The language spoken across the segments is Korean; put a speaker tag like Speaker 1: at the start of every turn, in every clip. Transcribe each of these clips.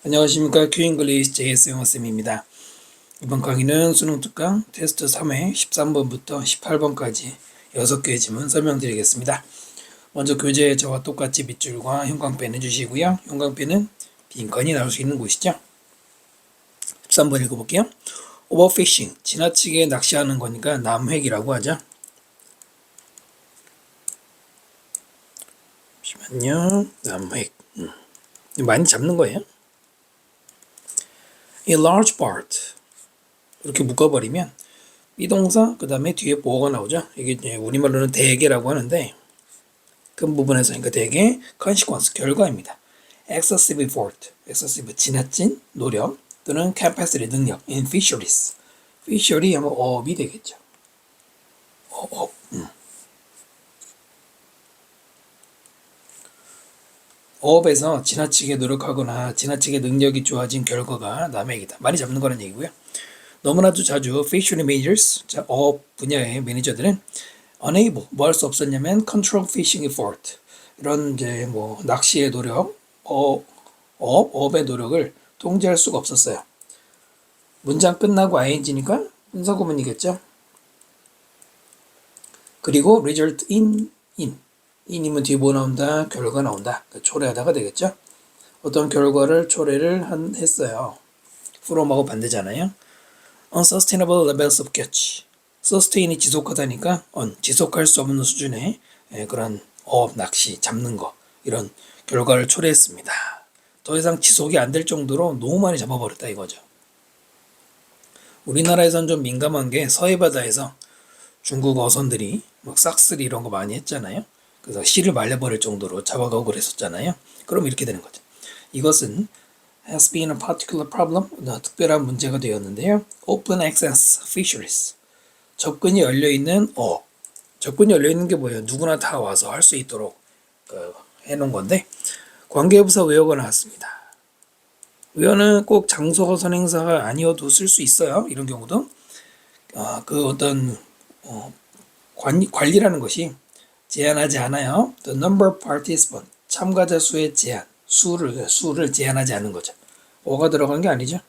Speaker 1: 안녕하십니까. 큐잉글리시 JS 영어쌤입니다. 이번 강의는 수능 특강 테스트 3회 13번부터 18번까지 6개의 지문 설명드리겠습니다. 먼저 교재 저와 똑같이 밑줄과 형광펜 해주시고요. 형광펜은 빈칸이 나올 수 있는 곳이죠. 13번 읽어볼게요. Overfishing, 지나치게 낚시하는 거니까 남획이라고 하죠. 잠시만요. 남획. 많이 잡는 거예요. A large part 이렇게 묶어버리면 비동사 그 다음에 뒤에 보어가 나오죠. 이게 우리말로는 대개라고 하는데 큰 부분에서 그러니까 대개 consequence 결과입니다. excessive effort, excessive 지나친 노력 또는 capacity 능력 in fisheries. fishery 하면 어업이 되겠죠. 어업. 어업에서 지나치게 노력하거나 지나치게 능력이 좋아진 결과가 남획이다. 많이 잡는 거라는 얘기고요. 너무나도 자주 fishery managers, 어업 분야의 매니저들은 unable, 뭐 할 수 없었냐면 control fishing effort, 이런 이제 뭐 낚시의 노력, 어업의 노력을 통제할 수가 없었어요. 문장 끝나고 ing니까 분사구문이겠죠. 그리고 result in이면 뒤에 뭐 나온다? 결과 나온다. 초래하다가 되겠죠. 어떤 결과를 초래를 했어요. from하고 반대잖아요. unsustainable levels of catch. sustain이 지속하다니까 지속할 수 없는 수준의 그런 어업, 낚시, 잡는 거 이런 결과를 초래했습니다. 더 이상 지속이 안 될 정도로 너무 많이 잡아버렸다 이거죠. 우리나라에선 좀 민감한 게 서해바다에서 중국 어선들이 막 싹쓸이 이런 거 많이 했잖아요. 그래서 씨를 말려버릴 정도로 잡아가고 그랬었잖아요. 그럼 이렇게 되는 거죠. 이것은 has been a particular problem, 특별한 문제가 되었는데요. Open access fisheries, 접근이 열려있는 어업. 접근이 열려있는 게 뭐예요? 누구나 다 와서 할 수 있도록 해놓은 건데 관계부사 외어가 나왔습니다. 외어는 꼭 장소 선행사가 아니어도 쓸 수 있어요. 이런 경우도 그 어떤 관리라는 것이 제한하지 않아요. The number of participants, 참가자 수의 제한, 수를 제한하지 않는 거죠. 어가 들어간 게 아니죠.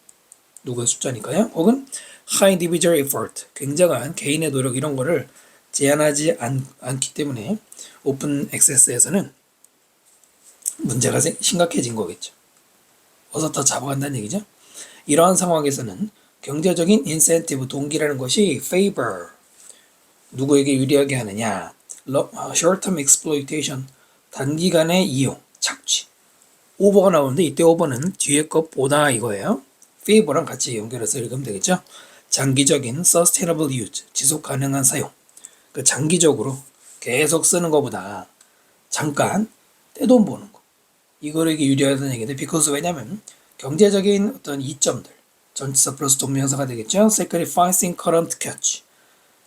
Speaker 1: 누구의 숫자니까요. 혹은 high individual effort, 굉장한 개인의 노력 이런 거를 제한하지 않기 때문에 오픈 액세스에서는 문제가 심각해진 거겠죠. 어서 더 잡아간다는 얘기죠. 이러한 상황에서는 경제적인 인센티브, 동기라는 것이 favor, 누구에게 유리하게 하느냐, short-term exploitation, 단기간의 이용, 착취. 오버가 나오는데 이때 오버는 뒤에 것보다 이거예요. favor랑 같이 연결해서 읽으면 되겠죠. 장기적인 sustainable use, 지속 가능한 사용. 그 장기적으로 계속 쓰는 것보다 잠깐 떼돈 버는 거. 이거에게 유리하다는 얘기인데 because 왜냐면 경제적인 어떤 이점들, 전치사 플러스 동명사가 되겠죠. sacrificing current catch.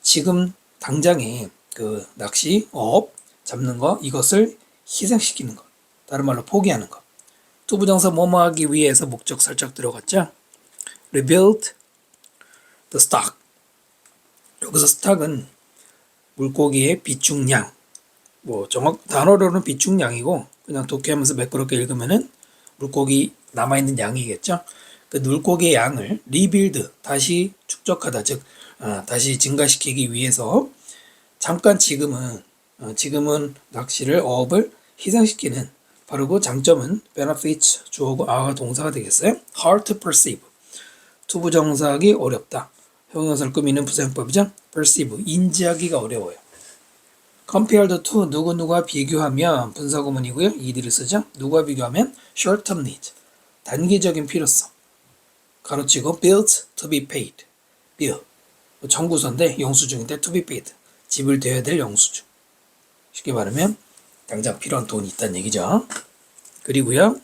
Speaker 1: 지금 당장에 그 낚시, 어업, 잡는 거 이것을 희생시키는 것. 다른 말로 포기하는 것. 투부정사 뭐뭐 하기 위해서 목적 살짝 들어갔죠. rebuild the stock. 여기서 스탁은 물고기의 비축량. 뭐 단어로는 비축량이고 그냥 독해하면서 매끄럽게 읽으면은 물고기 남아있는 양이겠죠. 그 물고기의 양을 리빌드, 다시 축적하다, 즉 다시 증가시키기 위해서 잠깐 지금은 낚시를, 어업을 희생시키는 바로 그 장점은 benefits, 주어고 아가 동사가 되겠어요. hard to perceive, 투부정사하기 어렵다. 형용사를 꾸미는 부사용법이죠. perceive, 인지하기가 어려워요. compare the two, 누구누구와 비교하면 분사구문이고요. ed를 쓰죠. 누구와 비교하면 short-term need, 단기적인 필요성. 가로치고 built to be paid, build, 정구서인데 영수증인데 to be paid, 지불되어야 될 영수증. 쉽게 말하면 당장 필요한 돈이 있다는 얘기죠. 그리고요,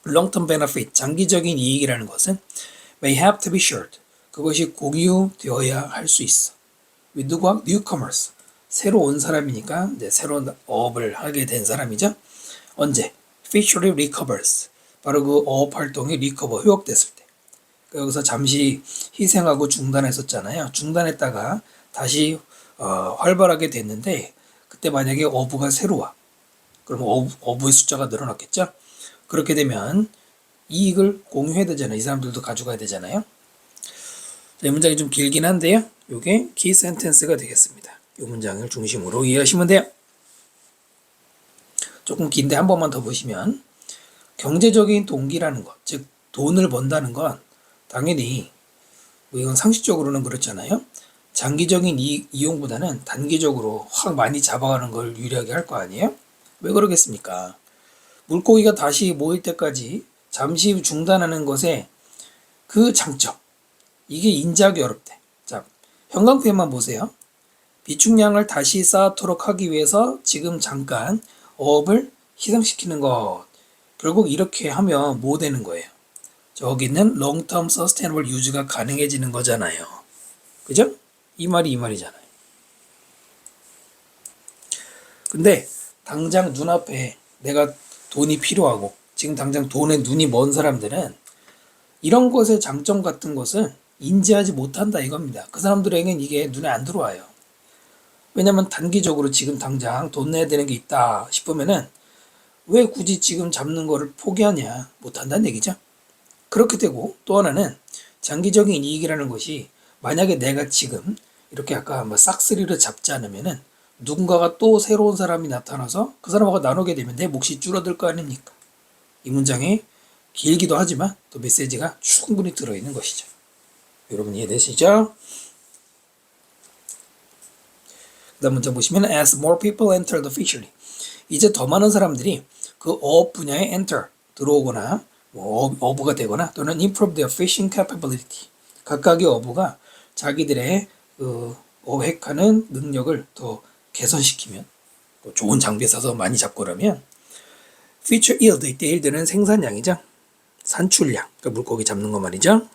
Speaker 1: long-term benefit, 장기적인 이익이라는 것은 may have to be shared, 그것이 공유되어야 할 수 있어. with 누구와? newcomers, 새로 온 사람이니까 이제 새로운 어업을 하게 된 사람이죠. 언제? fishery recovers, 바로 그 어업 활동이 recover, 회복됐을 때. 여기서 잠시 희생하고 중단했었잖아요. 중단했다가 다시 활발하게 됐는데 그때 만약에 어부가 새로 와. 그러면 어부의 숫자가 늘어났겠죠. 그렇게 되면 이익을 공유해야 되잖아요. 이 사람들도 가져가야 되잖아요. 이 문장이 좀 길긴 한데요. 이게 키 센텐스가 되겠습니다. 이 문장을 중심으로 이해하시면 돼요. 조금 긴데 한 번만 더 보시면 경제적인 동기라는 것, 즉 돈을 번다는 건 당연히 뭐 이건 상식적으로는 그렇잖아요. 장기적인 이용보다는 단기적으로 확 많이 잡아가는 걸 유리하게 할 거 아니에요? 왜 그러겠습니까? 물고기가 다시 모일 때까지 잠시 중단하는 것에 그 장점, 이게 인지하기 어렵대. 자, 형광펜만 보세요. 비축량을 다시 쌓도록 하기 위해서 지금 잠깐 어업을 희생시키는 것. 결국 이렇게 하면 뭐 되는 거예요? 저기는 long-term sustainable use가 가능해지는 거잖아요. 그죠? 이 말이 이 말이잖아요. 근데 당장 눈앞에 내가 돈이 필요하고 지금 당장 돈에 눈이 먼 사람들은 이런 것의 장점 같은 것은 인지하지 못한다 이겁니다. 그 사람들에겐 이게 눈에 안 들어와요. 왜냐면 단기적으로 지금 당장 돈 내야 되는 게 있다 싶으면은 왜 굳이 지금 잡는 거를 포기하냐, 못한다는 얘기죠. 그렇게 되고 또 하나는 장기적인 이익이라는 것이 만약에 내가 지금 이렇게 아까 뭐 싹쓸이를 잡지 않으면은 누군가가 또 새로운 사람이 나타나서 그 사람하고 나누게 되면 내 몫이 줄어들 거 아닙니까? 이 문장에 길기도 하지만 또 메시지가 충분히 들어있는 것이죠. 여러분 이해되시죠? 그 다음 문장 보시면 as more people enter the fishery, 이제 더 많은 사람들이 그 어업 분야에 enter, 들어오거나 뭐 어부가 되거나 또는 improve their fishing capability, 각각의 어부가 자기들의 어획하는 능력을 더 개선시키면, 또 좋은 장비 사서 많이 잡고 그러면 future yield, 이때 yield는 생산량이죠. 산출량, 그러니까 물고기 잡는 거 말이죠.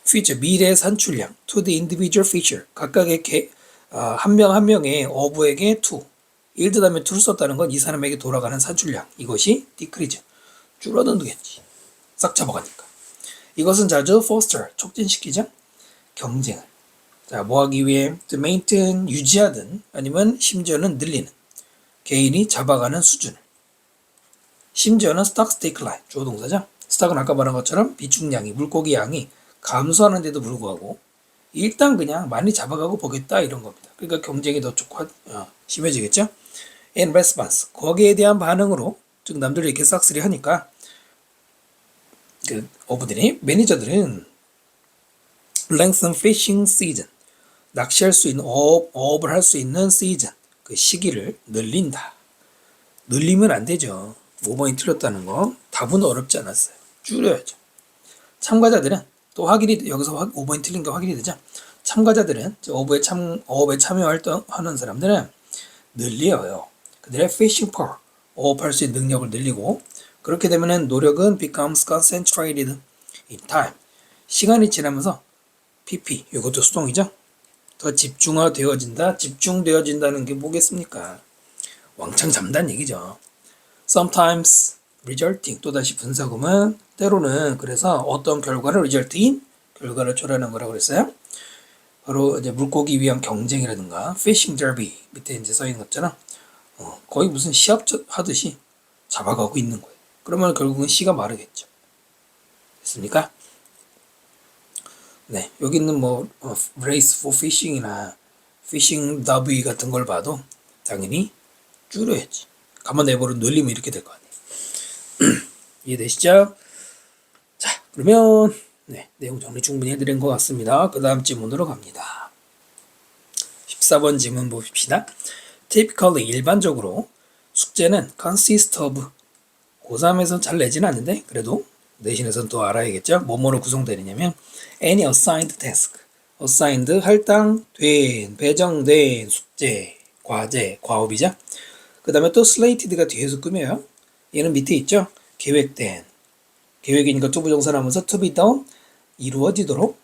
Speaker 1: future, 미래의 산출량, to the individual fisher, 각각의 한 명 한 명의 어부에게 to, yield 다음에 to를 썼다는 건 이 사람에게 돌아가는 산출량, 이것이 decrease, 줄어든겠지. 싹 잡아가니까. 이것은 자주 foster, 촉진시키죠. 경쟁을. 자, 뭐 하기 위해 to maintain, 유지하든 아니면 심지어는 늘리는, 개인이 잡아가는 수준을. 심지어는 stocks decline, 주어 동사죠. 스탁은 아까 말한 것처럼 비축량이, 물고기 양이 감소하는데도 불구하고 일단 그냥 많이 잡아가고 보겠다 이런 겁니다. 그러니까 경쟁이 더 심해지겠죠. In response, 거기에 대한 반응으로, 즉 남들이 이렇게 싹쓸이 하니까 그 어부들이, 매니저들은 lengthen fishing season, 낚시할 수 있는 어업을 할 수 있는 시즌, 그 시기를 늘린다. 늘리면 안 되죠. 5번이 틀렸다는 거. 답은 어렵지 않았어요. 줄여야죠. 참가자들은 또 확인이, 여기서 5번이 틀린 게 확인이 되죠. 참가자들은 어업에 참여하는 사람들은 늘려요. 그들의 fishing power, 어업할 수 있는 능력을 늘리고, 그렇게 되면은 노력은 becomes concentrated in time, 시간이 지나면서 PP, 이것도 수동이죠. 더 집중화되어진다. 집중되어진다는 게 뭐겠습니까? 왕창 잡는다는 얘기죠. Sometimes resulting, 또다시 분사구문, 때로는 그래서 어떤 결과를 result in, 결과를 초래하는 거라고 그랬어요. 바로 이제 물고기 위한 경쟁이라든가 fishing derby 밑에 이제 써 있는 것처럼 거의 무슨 시합 하듯이 잡아가고 있는 거예요. 그러면 결국은 씨가 마르겠죠. 됐습니까? 네, 여기 있는 뭐 race for fishing이나 fishing derby 같은 걸 봐도 당연히 줄여야지. 가만 내버려 놀리면 이렇게 될 거 아니에요. 이해되시죠? 자, 그러면 네, 내용 정리 충분히 해드린 것 같습니다. 그 다음 지문으로 갑니다. 14번 지문 봅시다. Typically, 일반적으로 숙제는 consist of, 고3에서 잘 내지는 않는데 그래도 내신에서는 또 알아야겠죠. 뭐뭐로 구성되느냐면 any assigned task, assigned 할당된, 배정된 숙제, 과제, 과업이죠. 그 다음에 또 slated가 뒤에서 꾸며요. 얘는 밑에 있죠. 계획된, 계획이니까 투부정사 나오면서 to be done, 이루어지도록,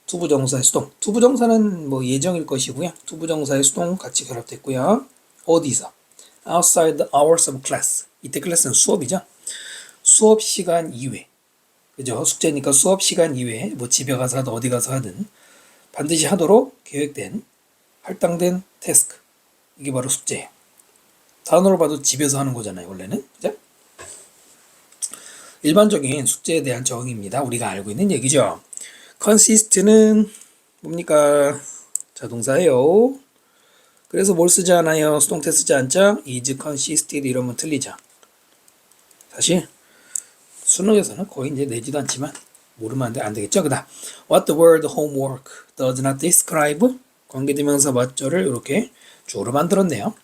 Speaker 1: 투부정사의 수동, 투부정사는 뭐 예정일 것이고요. 투부정사의 수동 같이 결합됐고요. 어디서? outside the hours of class, 이때 클래스는 수업이죠. 수업 시간 이외, 그죠? 숙제니까 수업 시간 이외에 뭐 집에 가서 하든 어디 가서 하든 반드시 하도록 계획된, 할당된 태스크, 이게 바로 숙제예요. 단어로 봐도 집에서 하는 거잖아요, 원래는. 그죠? 일반적인 숙제에 대한 정의입니다. 우리가 알고 있는 얘기죠. consist는 뭡니까? 자동사예요. 그래서 뭘 쓰지 않아요? 수동태 쓰지 않죠? is consisted 이러면 틀리죠. 사실 수능에서는 거의 이제 내지도 않지만 모르면 안 되겠죠? 그다음 what the word homework does not describe 관계대명사 맞죠를 이렇게 주어로 만들었네요.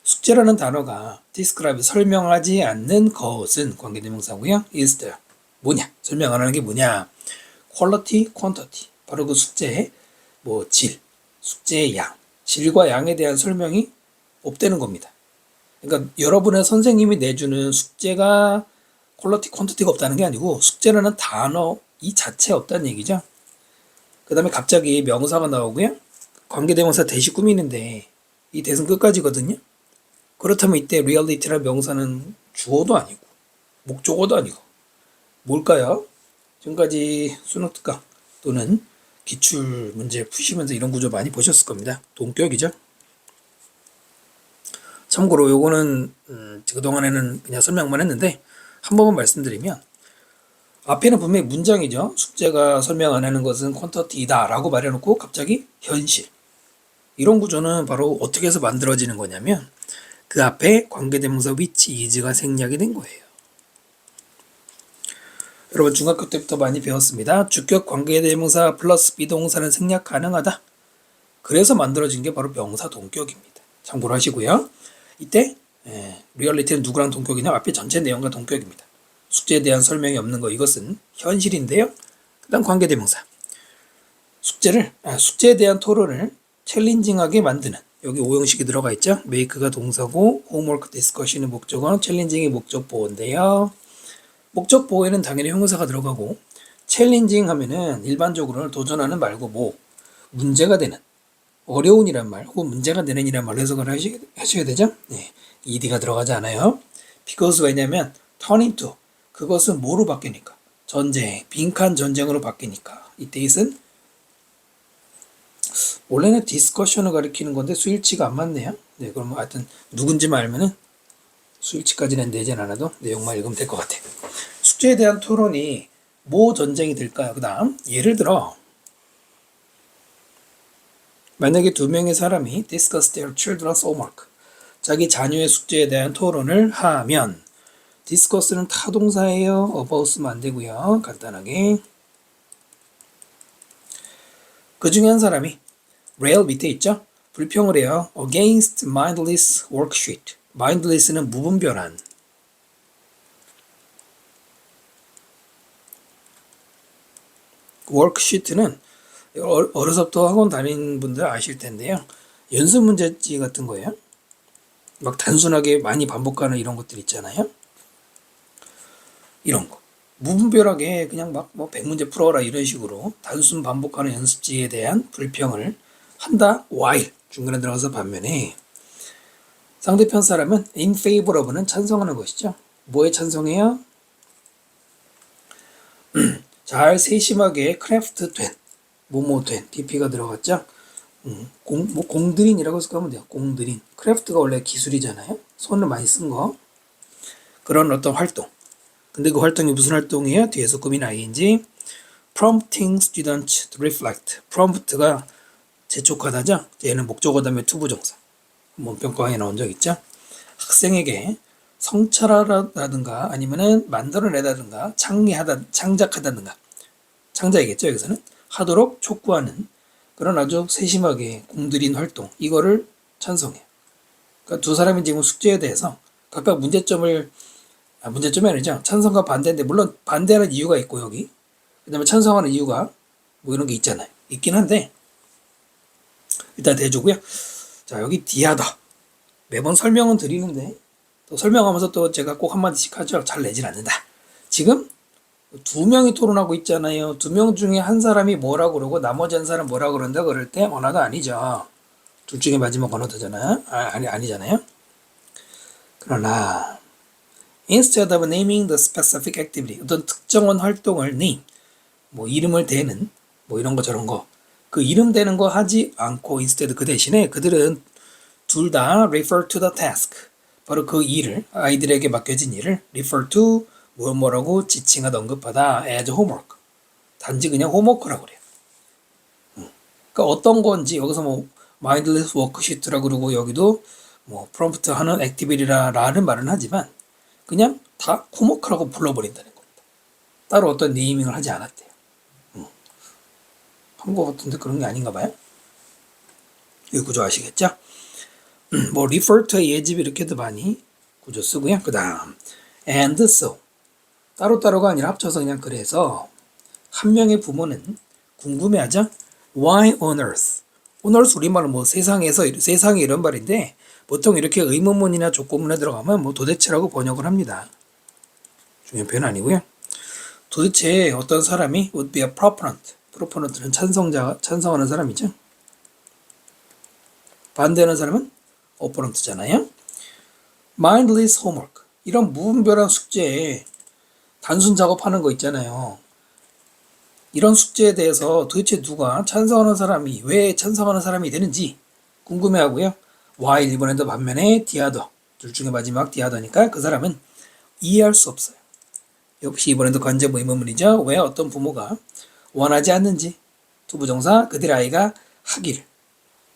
Speaker 1: 숙제라는 단어가 describe 설명하지 않는 것은 관계대명사고요. is the 뭐냐? 설명 안 하는 게 뭐냐? quality, quantity 바로 그 숙제의 뭐 질, 숙제의 양, 질과 양에 대한 설명이 없다는 겁니다. 그러니까 여러분의 선생님이 내주는 숙제가 퀄리티, 퀀티티가 없다는 게 아니고 숙제라는 단어 이 자체에 없다는 얘기죠. 그 다음에 갑자기 명사가 나오고요. 관계대명사 대시 꾸미는데 이 대신 끝까지거든요. 그렇다면 이때 reality라는 명사는 주어도 아니고 목적어도 아니고 뭘까요? 지금까지 수능 특강 또는 기출 문제 푸시면서 이런 구조 많이 보셨을 겁니다. 동격이죠. 참고로 요거는 그동안에는 그냥 설명만 했는데 한 번만 말씀드리면 앞에는 분명히 문장이죠. 숙제가 설명 안 하는 것은 퀀터티이다 라고 말해놓고 갑자기 현실. 이런 구조는 바로 어떻게 해서 만들어지는 거냐면 그 앞에 관계대명사 which is가 생략이 된 거예요. 여러분 중학교 때부터 많이 배웠습니다. 주격 관계대명사 플러스 비동사는 생략 가능하다. 그래서 만들어진 게 바로 명사 동격입니다. 참고로 하시고요. 이때 리얼리티는 누구랑 동격이냐? 앞에 전체 내용과 동격입니다. 숙제에 대한 설명이 없는 거 이것은 현실인데요. 그 다음 관계대명사. 숙제에 대한 토론을 챌린징하게 만드는 여기 오형식이 들어가 있죠. make가 동사고 homework discussion은 목적어, 챌린징이 목적보호인데요. 목적보호에는 당연히 형용사가 들어가고 챌린징 하면은 일반적으로는 도전하는 말고 뭐 문제가 되는 어려운 이란 말 혹은 문제가 되는 이란 말로 해석을 하셔야 되죠. 네, ed가 들어가지 않아요. because 왜냐면 turn into 그것은 뭐로 바뀌니까 전쟁, 빈칸 전쟁으로 바뀌니까 이때 it은 원래는 디스커션을 가리키는 건데 수일치가 안 맞네요. 네, 그럼 하여튼 누군지만 알면은 수일치까지는 내진 않아도 내용만 읽으면 될 것 같아요. 숙제에 대한 토론이 뭐 전쟁이 될까요? 그 다음 예를 들어 만약에 두 명의 사람이 discuss their children's homework 자기 자녀의 숙제에 대한 토론을 하면 discuss는 타동사예요. about 쓰면 안 되고요. 간단하게 그 중에 한 사람이 rail 밑에 있죠? 불평을 해요. against mindless worksheet mindless는 무분별한 worksheet는 어려서부터 학원 다니는 분들 아실 텐데요. 연습 문제지 같은 거예요. 막 단순하게 많이 반복하는 이런 것들 있잖아요. 이런 거. 무분별하게 그냥 막 뭐 100문제 풀어라 이런 식으로 단순 반복하는 연습지에 대한 불평을 한다. while 중간에 들어가서 반면에 상대편 사람은 in favor of는 찬성하는 것이죠. 뭐에 찬성해요? 잘 세심하게 크래프트된 뭐뭐된 DP가 들어갔죠. 공들인이라고 해서 하면 돼요. 공들인. 크래프트가 원래 기술이잖아요. 손을 많이 쓴 거. 그런 어떤 활동. 근데 그 활동이 무슨 활동이에요? 뒤에서 꾸민 ing. prompting students to reflect. prompt가 재촉하다죠. 얘는 목적어 다음에 투부정사. 문평가에 나온 적 있죠. 학생에게 성찰하다든가 아니면은 만들어내다든가 창작하다든가 창작이겠죠. 여기서는 하도록 촉구하는 그런 아주 세심하게 공들인 활동 이거를 찬성해요. 그러니까 두 사람이 지금 숙제에 대해서 각각 문제점이 아니죠. 찬성과 반대인데 물론 반대하는 이유가 있고 여기 그 다음에 찬성하는 이유가 뭐 이런 게 있잖아요. 있긴 한데 일단 대조고요. 자 여기 디하다 매번 설명은 드리는데 또 설명하면서 또 제가 꼭 한마디씩 하죠. 잘 내진 않는다. 지금 두 명이 토론하고 있잖아요. 두 명 중에 한 사람이 뭐라고 그러고 나머지 한 사람 뭐라고 그런다 그럴 때 언어가 아니죠. 둘 중에 마지막 언어잖아요. 아니잖아요. 그러나 instead of naming the specific activity 어떤 특정한 활동을 name 뭐 이름을 대는 뭐 이런 거 저런 거 그 이름 대는 거 하지 않고 instead 그 대신에 그들은 둘 다 refer to the task 바로 그 일을 아이들에게 맡겨진 일을 refer to 뭐라고 지칭하다 언급하다 as homework. 단지 그냥 홈워크라고 그래요. 그러니까 어떤 건지 여기서 뭐 mindless worksheet라고 그러고 여기도 뭐 프롬프트 하는 액티비티라는 말은 하지만 그냥 다 홈워크라고 불러버린다는 겁니다. 따로 어떤 네이밍을 하지 않았대요. 한국 같은데 그런 게 아닌가 봐요. 이 구조 아시겠죠? 뭐 refer to 예집 이렇게도 많이 구조 쓰고요. 그 다음 and so 따로따로가 아니라 합쳐서 그냥 그래서 한 명의 부모는 궁금해하죠. Why on earth? on earth 우리말은 뭐 세상에서 세상에 이런 말인데 보통 이렇게 의문문이나 조건문에 들어가면 뭐 도대체라고 번역을 합니다. 중요한 표현 아니고요. 도대체 어떤 사람이 would be a proponent. proponent는 찬성하는 사람이죠. 반대하는 사람은 opponent잖아요. mindless homework. 이런 무분별한 숙제에 단순 작업하는 거 있잖아요. 이런 숙제에 대해서 도대체 누가 찬성하는 사람이 왜 찬성하는 사람이 되는지 궁금해하고요. while 이번에도 반면에 the other 둘 중에 마지막 the other니까 그 사람은 이해할 수 없어요. 역시 이번에도 관제부 의문문이죠. 왜 어떤 부모가 원하지 않는지 투부정사 그들의 아이가 하기를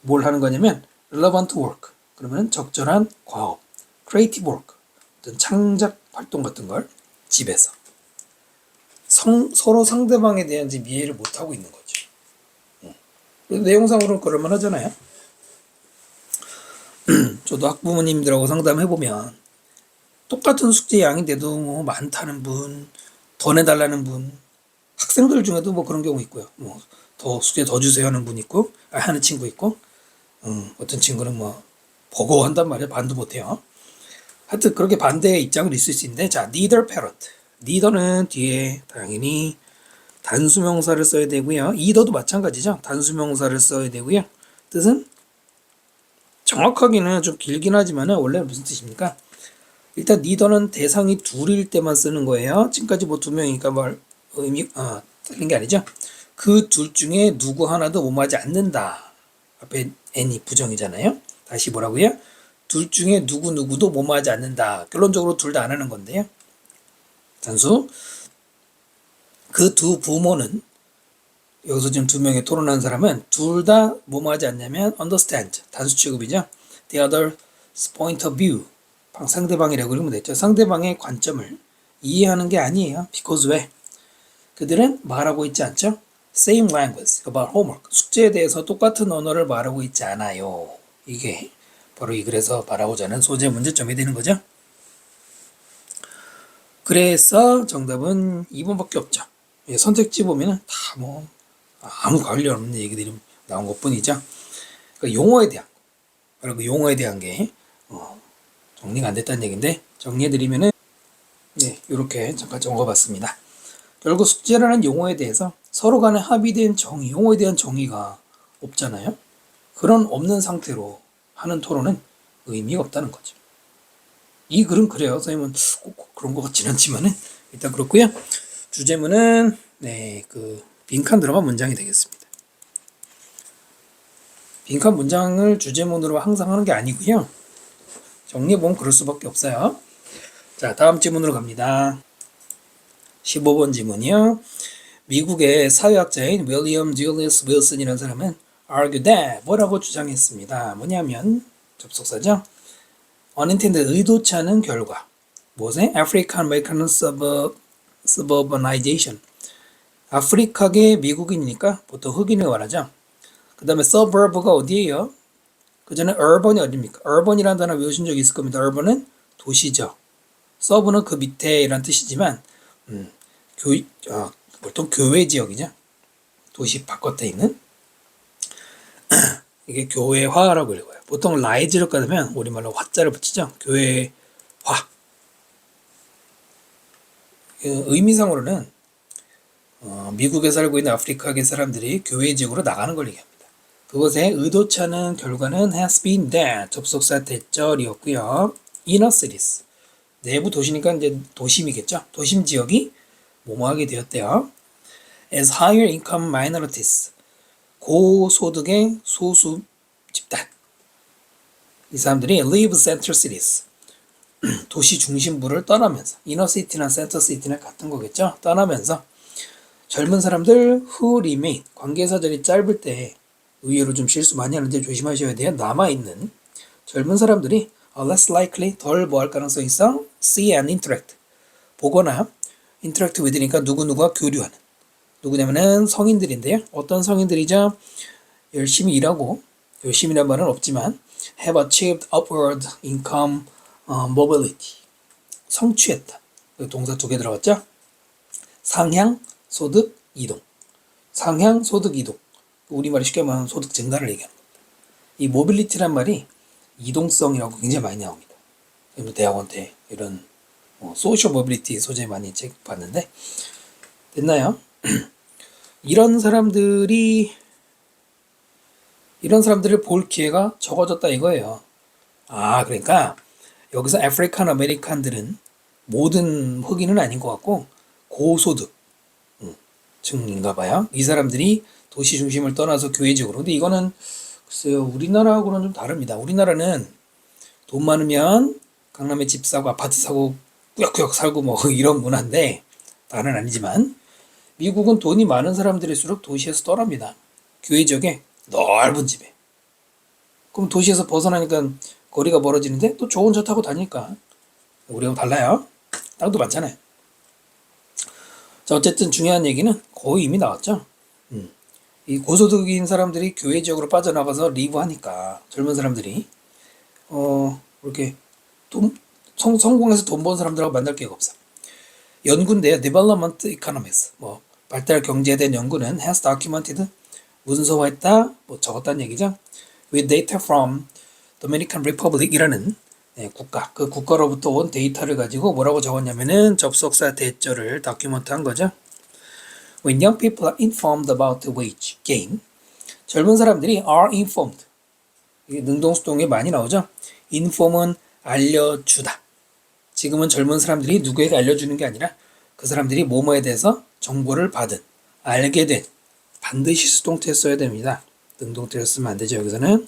Speaker 1: 뭘 하는 거냐면 relevant work 그러면 적절한 과업 creative work 어떤 창작 활동 같은 걸 집에서 서로 상대방에 대한 이해를 못하고 있는 거죠. 내용상으로는 그럴만 하잖아요. 저도 학부모님들하고 상담해보면 똑같은 숙제 양인데도 뭐 많다는 분, 더 내달라는 분, 학생들 중에도 뭐 그런 경우 있고요. 뭐 더 숙제 더 주세요 하는 분 있고, 하는 친구 있고, 어떤 친구는 뭐 버거워한단 말이에요. 반도 못해요. 하여튼 그렇게 반대의 입장을 있을 수 있는데, 자, neither parent. neither는 뒤에 당연히 단수명사를 써야 되고요. either도 마찬가지죠. 단수명사를 써야 되고요. 뜻은 정확하게는 좀 길긴 하지만 원래 무슨 뜻입니까? 일단 neither는 대상이 둘일 때만 쓰는 거예요. 지금까지 뭐 두 명이니까 뭘 의미 틀린 게 아니죠. 그 둘 중에 누구 하나도 몸하지 않는다. 앞에 n이 부정이잖아요. 다시 뭐라고요? 둘 중에 누구도 몸하지 않는다. 결론적으로 둘 다 안 하는 건데요. 단수 그 두 부모는 여기서 지금 두 명이 토론하는 사람은 둘 다 뭐뭐하지 않냐면 understand 단수 취급이죠. The other's point of view 상대방이라고 그러면 됐죠. 상대방의 관점을 이해하는 게 아니에요. because 왜? 그들은 말하고 있지 않죠. Same language about homework 숙제에 대해서 똑같은 언어를 말하고 있지 않아요. 이게 바로 이 글에서 말하고자 하는 소재 문제점이 되는 거죠. 그래서 정답은 2번밖에 없죠. 선택지 보면은 다 뭐 아무 관련 없는 얘기들이 나온 것 뿐이죠. 그러니까 용어에 대한 바로 그 용어에 대한 게 정리가 안 됐다는 얘기인데 정리해드리면은 네 이렇게 잠깐 적어봤습니다. 결국 숙제라는 용어에 대해서 서로 간에 합의된 정의, 용어에 대한 정의가 없잖아요. 그런 없는 상태로 하는 토론은 의미가 없다는 거죠. 이 글은 그래요. 선생님은 꼭 그런 것 같지는 않지만은 일단 그렇고요. 주제문은 네, 그 빈칸 들어간 문장이 되겠습니다. 빈칸 문장을 주제문으로 항상 하는 게 아니고요. 정리해보면 그럴 수밖에 없어요. 자, 다음 지문으로 갑니다. 15번 지문이요. 미국의 사회학자인 윌리엄 줄리어스 윌슨이라는 사람은 argue that 뭐라고 주장했습니다. 뭐냐면 접속사죠. unintended 의도치 않은 결과. 무엇에? African American suburbanization. 아프리카계 미국인이니까 보통 흑인을 말하죠. 그 다음에 suburb가 어디예요? 그 전에 urban이 어디입니까? urban이라는 단어 외우신 적 있을 겁니다. urban은 도시죠. suburban은 그 밑에 이란 뜻이지만 보통 교외 지역이죠. 도시 바깥에 있는 이게 교외화라고 읽어요. 보통 라이즈를 가면 우리말로 화자를 붙이죠. 교외화. 의미상으로는 미국에 살고 있는 아프리카계 사람들이 교외 지역으로 나가는 걸 얘기합니다. 그것에 의도치 않은 결과는 has been that 접속사 대절이었고요. inner cities 내부 도시니까 이제 도심이겠죠. 도심 지역이 뭐뭐하게 되었대요. as higher income minorities 고소득의 소수 집단 이 사람들이 live center cities 도시 중심부를 떠나면서 이너시티나 센터시티나 같은 거겠죠. 떠나면서 젊은 사람들 who remain 관계사절이 짧을 때 의외로 좀 실수 많이 하는데 조심하셔야 돼요. 남아있는 젊은 사람들이 less likely 덜 뭐 할 가능성이 있어 see and interact 보거나 interact with니까 누구누구와 교류하는 누구냐면은 성인들인데요. 어떤 성인들이죠? 열심히 일하고 열심히란 말은 없지만 have achieved upward income mobility 성취했다. 동사 두 개 들어갔죠? 상향, 소득, 이동. 상향, 소득, 이동. 우리말로 쉽게 말하면 소득 증가를 얘기하는 겁니다. 이 모빌리티란 말이 이동성이라고 굉장히 많이 나옵니다. 대학원 때 이런 소셜 모빌리티 소재 많이 책 봤는데 됐나요? 이런 사람들을 볼 기회가 적어졌다 이거예요. 그러니까 여기서 아프리칸 아메리칸들은 모든 흑인은 아닌 것 같고 고소득 층인가 봐요. 이 사람들이 도시 중심을 떠나서 교회적으로. 근데 이거는 글쎄요 우리나라하고는 좀 다릅니다. 우리나라는 돈 많으면 강남에 집 사고 아파트 사고 꾸역꾸역 살고 뭐 이런 문화인데 다는 아니지만 미국은 돈이 많은 사람들일수록 도시에서 떠납니다. 교회 지역에 넓은 집에. 그럼 도시에서 벗어나니까 거리가 멀어지는데 또 좋은 차 타고 다니니까 우리하고 달라요. 땅도 많잖아요. 자 어쨌든 중요한 얘기는 거의 이미 나왔죠. 이 고소득인 사람들이 교회 지역으로 빠져나가서 리브하니까 젊은 사람들이 이렇게 성공해서 돈 번 사람들하고 만날 기회가 없어. 연구인데요. Development Economics 발달 경제에 대한 연구는 has documented 문서화했다 적었다는 얘기죠. With data from Dominican Republic이라는 국가 그 국가로부터 온 데이터를 가지고 뭐라고 적었냐면은 접속사 대절을 다큐멘트한 거죠. When young people are informed about the wage gain 젊은 사람들이 are informed 이게 능동수동에 많이 나오죠. inform은 알려주다. 지금은 젊은 사람들이 누구에게 알려주는 게 아니라 그 사람들이 뭐뭐에 대해서 정보를 받은, 알게 된 반드시 수동태 써야 됩니다. 능동태를 쓰면 안 되죠. 여기서는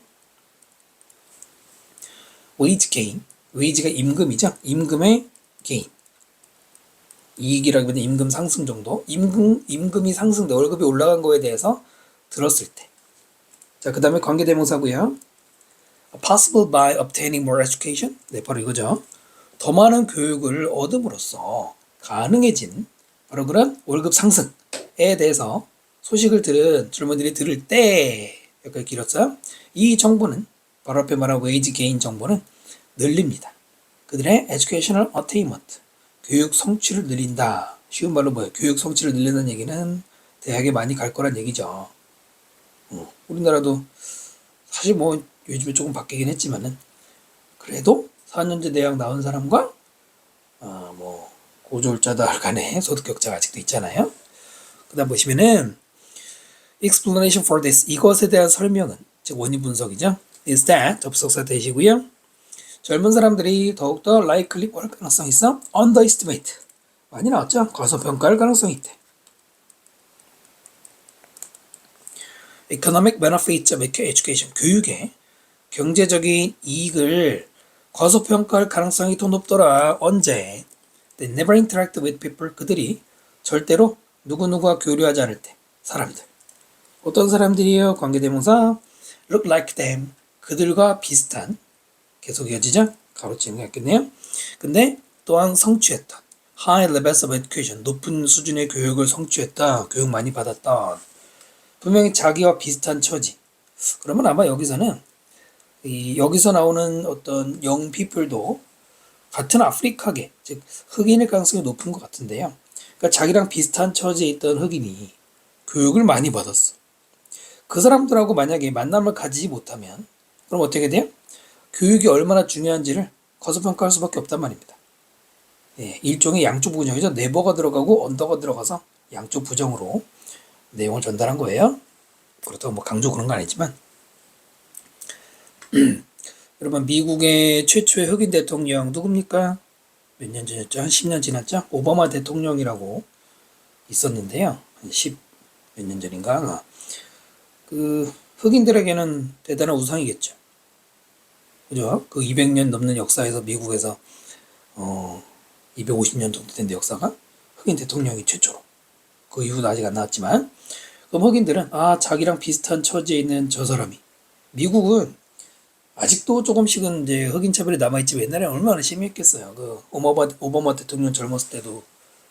Speaker 1: wage gain, wage가 임금이죠. 임금의 gain. 이익이라기보다 임금 상승 정도. 임금이 상승돼 월급이 올라간 거에 대해서 들었을 때. 자, 그 다음에 관계대명사고요. Possible by obtaining more education. 네, 바로 이거죠. 더 많은 교육을 얻음으로써 가능해진 바로 그런 월급 상승에 대해서 소식을 들은 젊은이들이 들을 때 여기까지 길었어요. 이 정보는 바로 앞에 말한 wage gain 정보는 늘립니다. 그들의 educational attainment 교육 성취를 늘린다. 쉬운 말로 뭐예요? 교육 성취를 늘리는 얘기는 대학에 많이 갈 거란 얘기죠. 우리나라도 사실 뭐 요즘에 조금 바뀌긴 했지만은 그래도 4년제 대학 나온 사람과 고졸자들 간에 소득 격차가 아직도 있잖아요. 그 다음 보시면은 explanation for this 이것에 대한 설명은 즉 원인 분석이죠. is that 접속사 대시고요. 젊은 사람들이 더욱더 likely 할 가능성이 있어? underestimate 많이 나왔죠. 과소평가할 가능성이 있대. economic benefits of education 교육의 경제적인 이익을 과소평가할 가능성이 더 높더라. 언제? They never interact with people. 그들이 절대로 누구누구와 교류하지 않을 때. 사람들. 어떤 사람들이에요? 관계대명사 look like them. 그들과 비슷한. 계속 이어지죠? 가로치는 게 있겠네요. 근데 또한 성취했다. High levels of education. 높은 수준의 교육을 성취했다. 교육 많이 받았다. 분명히 자기와 비슷한 처지. 그러면 아마 여기서는 여기서 나오는 어떤 young people도 같은 아프리카계, 즉 흑인일 가능성이 높은 것 같은데요. 그러니까 자기랑 비슷한 처지에 있던 흑인이 교육을 많이 받았어. 그 사람들하고 만약에 만남을 가지지 못하면 그럼 어떻게 돼요? 교육이 얼마나 중요한지를 과소평가할 수밖에 없단 말입니다. 일종의 양쪽 부정이죠. 네버가 들어가고 언더가 들어가서 양쪽 부정으로 내용을 전달한 거예요. 그렇다고 뭐 강조 그런 건 아니지만 여러분 미국의 최초의 흑인 대통령 누굽니까? 몇 년 전이었죠? 한 10년 지났죠? 오바마 대통령이라고 있었는데요. 한 10 몇 년 전인가? 그 흑인들에게는 대단한 우상이겠죠. 그죠? 그 200년 넘는 역사에서 미국에서 250년 정도 된데 역사가 흑인 대통령이 최초로. 그 이후도 아직 안 나왔지만 그럼 흑인들은 자기랑 비슷한 처지에 있는 저 사람이 미국은 아직도 조금씩은 이제 흑인 차별이 남아있지만 옛날에 얼마나 심했겠어요. 그 오바마 대통령 젊었을 때도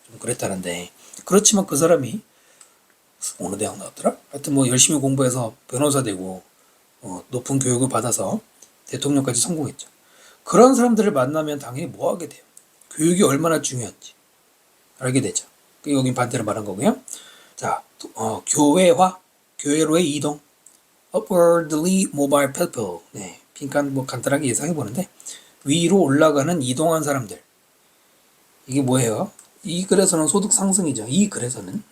Speaker 1: 좀 그랬다는데 그렇지만 그 사람이 어느 대학 나왔더라? 하여튼 뭐 열심히 공부해서 변호사 되고 높은 교육을 받아서 대통령까지 성공했죠. 그런 사람들을 만나면 당연히 뭐 하게 돼요? 교육이 얼마나 중요한지 알게 되죠. 여긴 반대로 말한 거고요. 자, 교회화, 교회로의 이동, upwardly mobile people. 네, 빈칸 뭐 간단하게 예상해 보는데 위로 올라가는 이동한 사람들. 이게 뭐예요? 이 글에서는 소득 상승이죠. 이 글에서는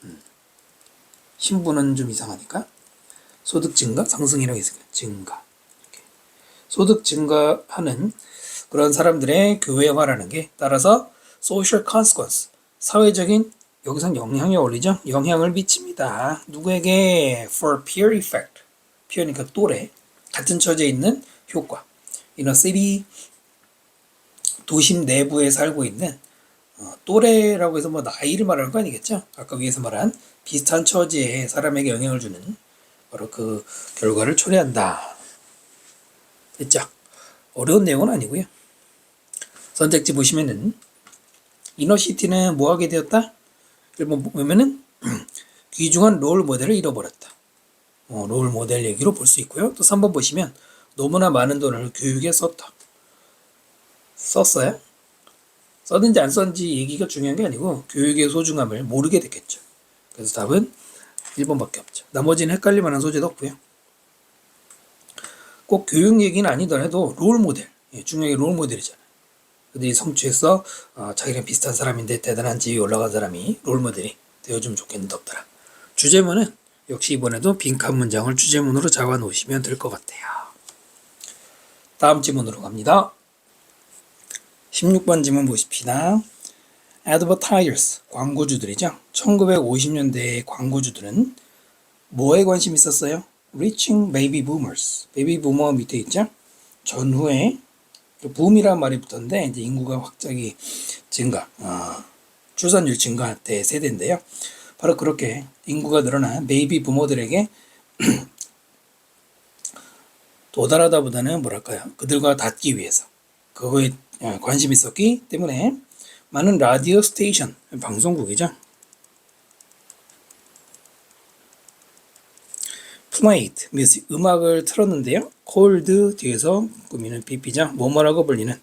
Speaker 1: 신부는 좀 이상하니까 소득 증가, 상승이라고 있으니까 증가. 이렇게. 소득 증가하는 그런 사람들의 교회화라는 게 따라서 social consequence, 사회적인 여기선 영향이 어울리죠? 영향을 미칩니다. 누구에게? For peer effect. peer니까 또래, 같은 처지에 있는 효과. In a city, 도심 내부에 살고 있는 또래라고 해서 뭐 나이를 말하는 거 아니겠죠? 아까 위에서 말한 비슷한 처지의 사람에게 영향을 주는 바로 그 결과를 초래한다. 됐죠? 어려운 내용은 아니고요. 선택지 보시면은 이너시티는 뭐 하게 되었다? 1번 보면은 귀중한 롤 모델을 잃어버렸다. 롤 모델 얘기로 볼 수 있고요. 또 3번 보시면 너무나 많은 돈을 교육에 썼다. 썼어요? 썼는지 안 썼는지 얘기가 중요한 게 아니고 교육의 소중함을 모르게 됐겠죠. 그래서 답은 1번밖에 없죠. 나머지는 헷갈릴 만한 소재도 없고요. 꼭 교육 얘기는 아니더라도 롤 모델, 중요하게 롤 모델이잖아요. 그들이 성취해서 자기랑 비슷한 사람인데 대단한 지위에 올라간 사람이 롤 모델이 되어주면 좋겠는데 없더라. 주제문은 역시 이번에도 빈칸 문장을 주제문으로 잡아 놓으시면 될 것 같아요. 다음 지문으로 갑니다. 16번 지문 보십시다. Advertisers, 광고주들이죠. 1950년대의 광고주들은 뭐에 관심 있었어요? Reaching baby boomers. 베이비 부머 밑에 있죠. 전후에 붐이라는 말이 붙었는데 이제 인구가 확장이 증가, 출산율 증가 대 세대인데요. 바로 그렇게 인구가 늘어난 베이비 부모들에게 도달하다보다는 뭐랄까요? 그들과 닿기 위해서 그거에 관심이 있었기 때문에 많은 라디오 스테이션, 방송국이죠. played, 뮤직, 음악을 틀었는데요. called 뒤에서 꾸미는 pp죠. 뭐뭐라고 불리는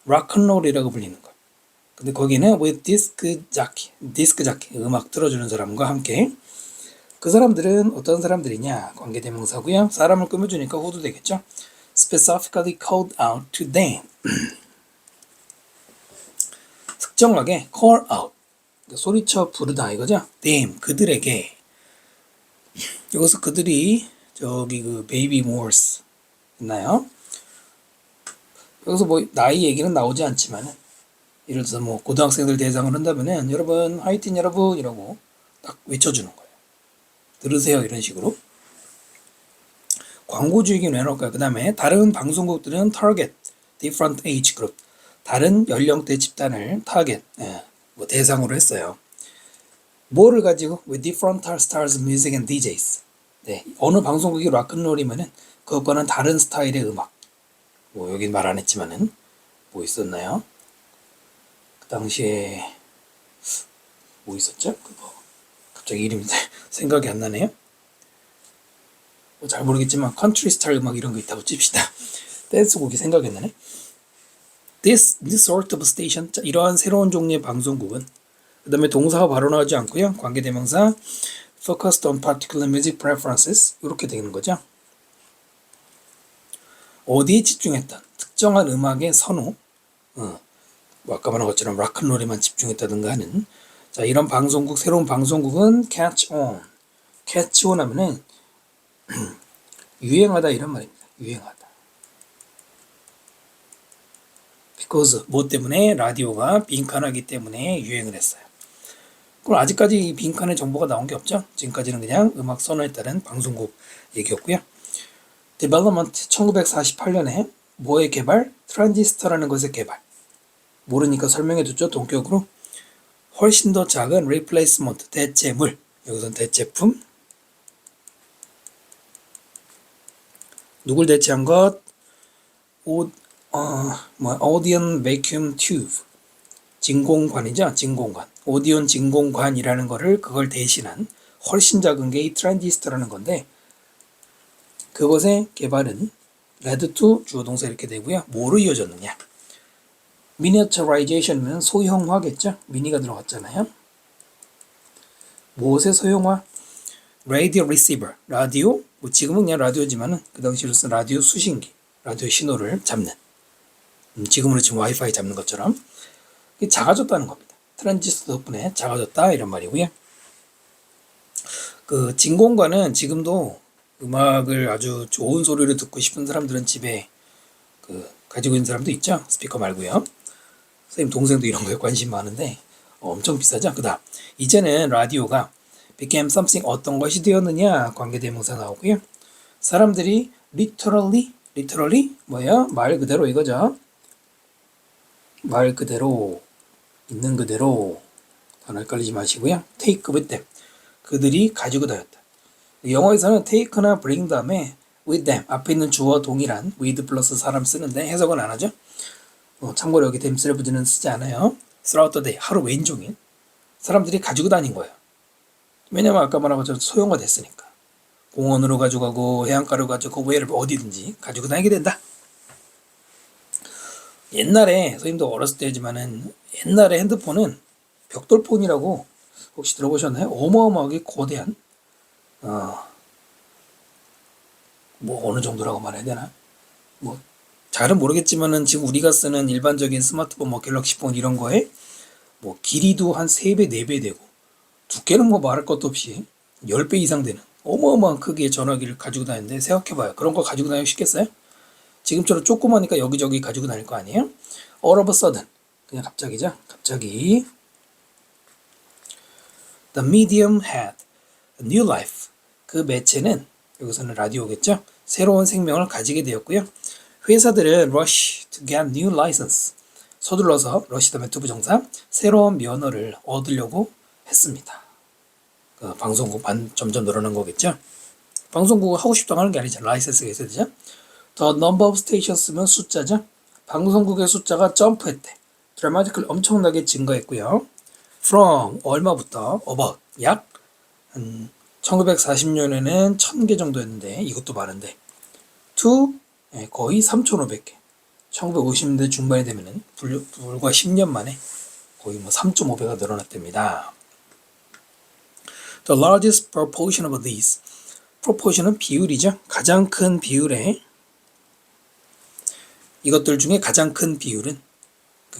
Speaker 1: 락앤롤이라고 불리는 것. 근데 거기는 with 디스크 자키, 음악 틀어주는 사람과 함께. 그 사람들은 어떤 사람들이냐? 관계대명사고요. 사람을 꾸며주니까 호도 되겠죠. specifically called out to them. 특정하게 call out, 소리쳐 부르다 이거죠. them, 그들에게. 여기서 그들이 저기 그 베이비 모어스 있나요? 여기서 뭐 나이 얘기는 나오지 않지만 예를 들어서 뭐 고등학생들 대상을 한다면은 여러분 화이팅 여러분 이러고 딱 외쳐주는 거예요. 들으세요 이런 식으로. 광고주 얘기는 왜 넣을까요? 그 다음에 다른 방송국들은 target, different age group, 다른 연령대 집단을 타겟, 뭐 대상으로 했어요. 뭐를 가지고? With different stars, music and DJs. 네, 어느 방송국이 락앤롤이면은 그것과는 다른 스타일의 음악. 뭐 여긴 말 안 했지만은 뭐 있었나요? 그 당시에 뭐 있었죠? 그거 갑자기 이름이 생각이 안 나네요. 뭐 잘 모르겠지만 컨트리 스타일 음악 이런 거 있다고 칩시다. 댄스곡이 생각이 안 나네. This sort of station. 자, 이러한 새로운 종류의 방송국은 그 다음에 동사가 바로 나오지 않고요. 관계대명사 focused on particular music preferences 이렇게 되는 거죠. 어디에 집중했던 특정한 음악의 선호, 뭐 아까 말한 것처럼 락앤롤에만 집중했다든가 하는 자 이런 방송국, 새로운 방송국은 catch on. catch on 하면은 유행하다 이런 말입니다. 유행하다. because 뭐 때문에? 라디오가 빈칸하기 때문에 유행을 했어요. 그럼 아직까지 빈칸의 정보가 나온 게 없죠. 지금까지는 그냥 음악 선호에 따른 방송국 얘기였고요. Development 1948년에 뭐의 개발? 트랜지스터라는 것의 개발. 모르니까 설명해줬죠. 동격으로. 훨씬 더 작은 replacement, 대체물. 여기서는 대체품. 누굴 대체한 것? Audion vacuum tube. 진공관이죠. 진공관. 오디온 진공관이라는 거를 그걸 대신한 훨씬 작은 게 이 트랜지스터라는 건데 그것의 개발은 led to 주어 동사 이렇게 되고요. 뭐로 이어졌느냐? miniaturization은 소형화겠죠. 미니가 들어갔잖아요. 무엇의 소형화? radio receiver, 라디오, 뭐 지금은 그냥 라디오지만은 그 당시로서는 라디오 수신기, 라디오 신호를 잡는, 지금으로 지금 와이파이 잡는 것처럼 작아졌다는 겁니다. 트랜지스터 덕분에 작아졌다 이런 말이고요. 그 진공관은 지금도 음악을 아주 좋은 소리를 듣고 싶은 사람들은 집에 가지고 있는 사람도 있죠. 스피커 말고요. 선생님 동생도 이런 거에 관심 많은데 엄청 비싸죠. 그다음 이제는 라디오가 became something 어떤 것이 되었느냐 관계대명사 나오고요. 사람들이 literally 뭐야? 말 그대로 이거죠. 말 그대로 있는 그대로 단어 헷갈리지 마시고요. take with them 그들이 가지고 다녔다. 영어에서는 take나 bring 다음에 with them 앞에 있는 주어 동일한 with 플러스 사람 쓰는데 해석은 안 하죠. 참고로 여기 thems를 붙이는 쓰지 않아요. throughout the day 하루 왼종일 사람들이 가지고 다닌 거예요. 왜냐면 아까 말한 것처럼 소형화 됐으니까. 공원으로 가져가고 해안가로 가져가고 어디든지 가지고 다니게 된다. 옛날에 선생님도 어렸을 때지만은 옛날에 핸드폰은 벽돌폰이라고 혹시 들어보셨나요? 어마어마하게 거대한 뭐 어느 정도라고 말해야 되나? 뭐 잘은 모르겠지만은 지금 우리가 쓰는 일반적인 스마트폰 뭐 갤럭시폰 이런 거에 뭐 길이도 한 3배, 4배 되고 두께는 뭐 말할 것도 없이 10배 이상 되는 어마어마한 크기의 전화기를 가지고 다니는데 생각해봐요. 그런 거 가지고 다니기 쉽겠어요? 지금처럼 조그마니까 여기저기 가지고 다닐 거 아니에요? All of a sudden 그냥 갑자기죠. 갑자기 The medium had a new life. 그 매체는 여기서는 라디오겠죠. 새로운 생명을 가지게 되었고요. 회사들은 rush to get new license. 서둘러서 rush 다음에 to 부정사 새로운 면허를 얻으려고 했습니다. 방송국 점점 늘어난 거겠죠. 방송국은 하고 싶다고 하는 게 아니죠. 라이센스가 있어야 되죠. The number of stations면 숫자죠. 방송국의 숫자가 점프했대. dramatically 엄청나게 증가했고요. From 얼마부터 about 약 1940년에는 1000개 정도였는데 이것도 많은데 to 거의 3,500개 1950년대 중반이 되면은 불과 10년 만에 거의 뭐 3.5배가 늘어났답니다. The largest proportion of these proportion은 비율이죠. 가장 큰 비율의 이것들 중에 가장 큰 비율은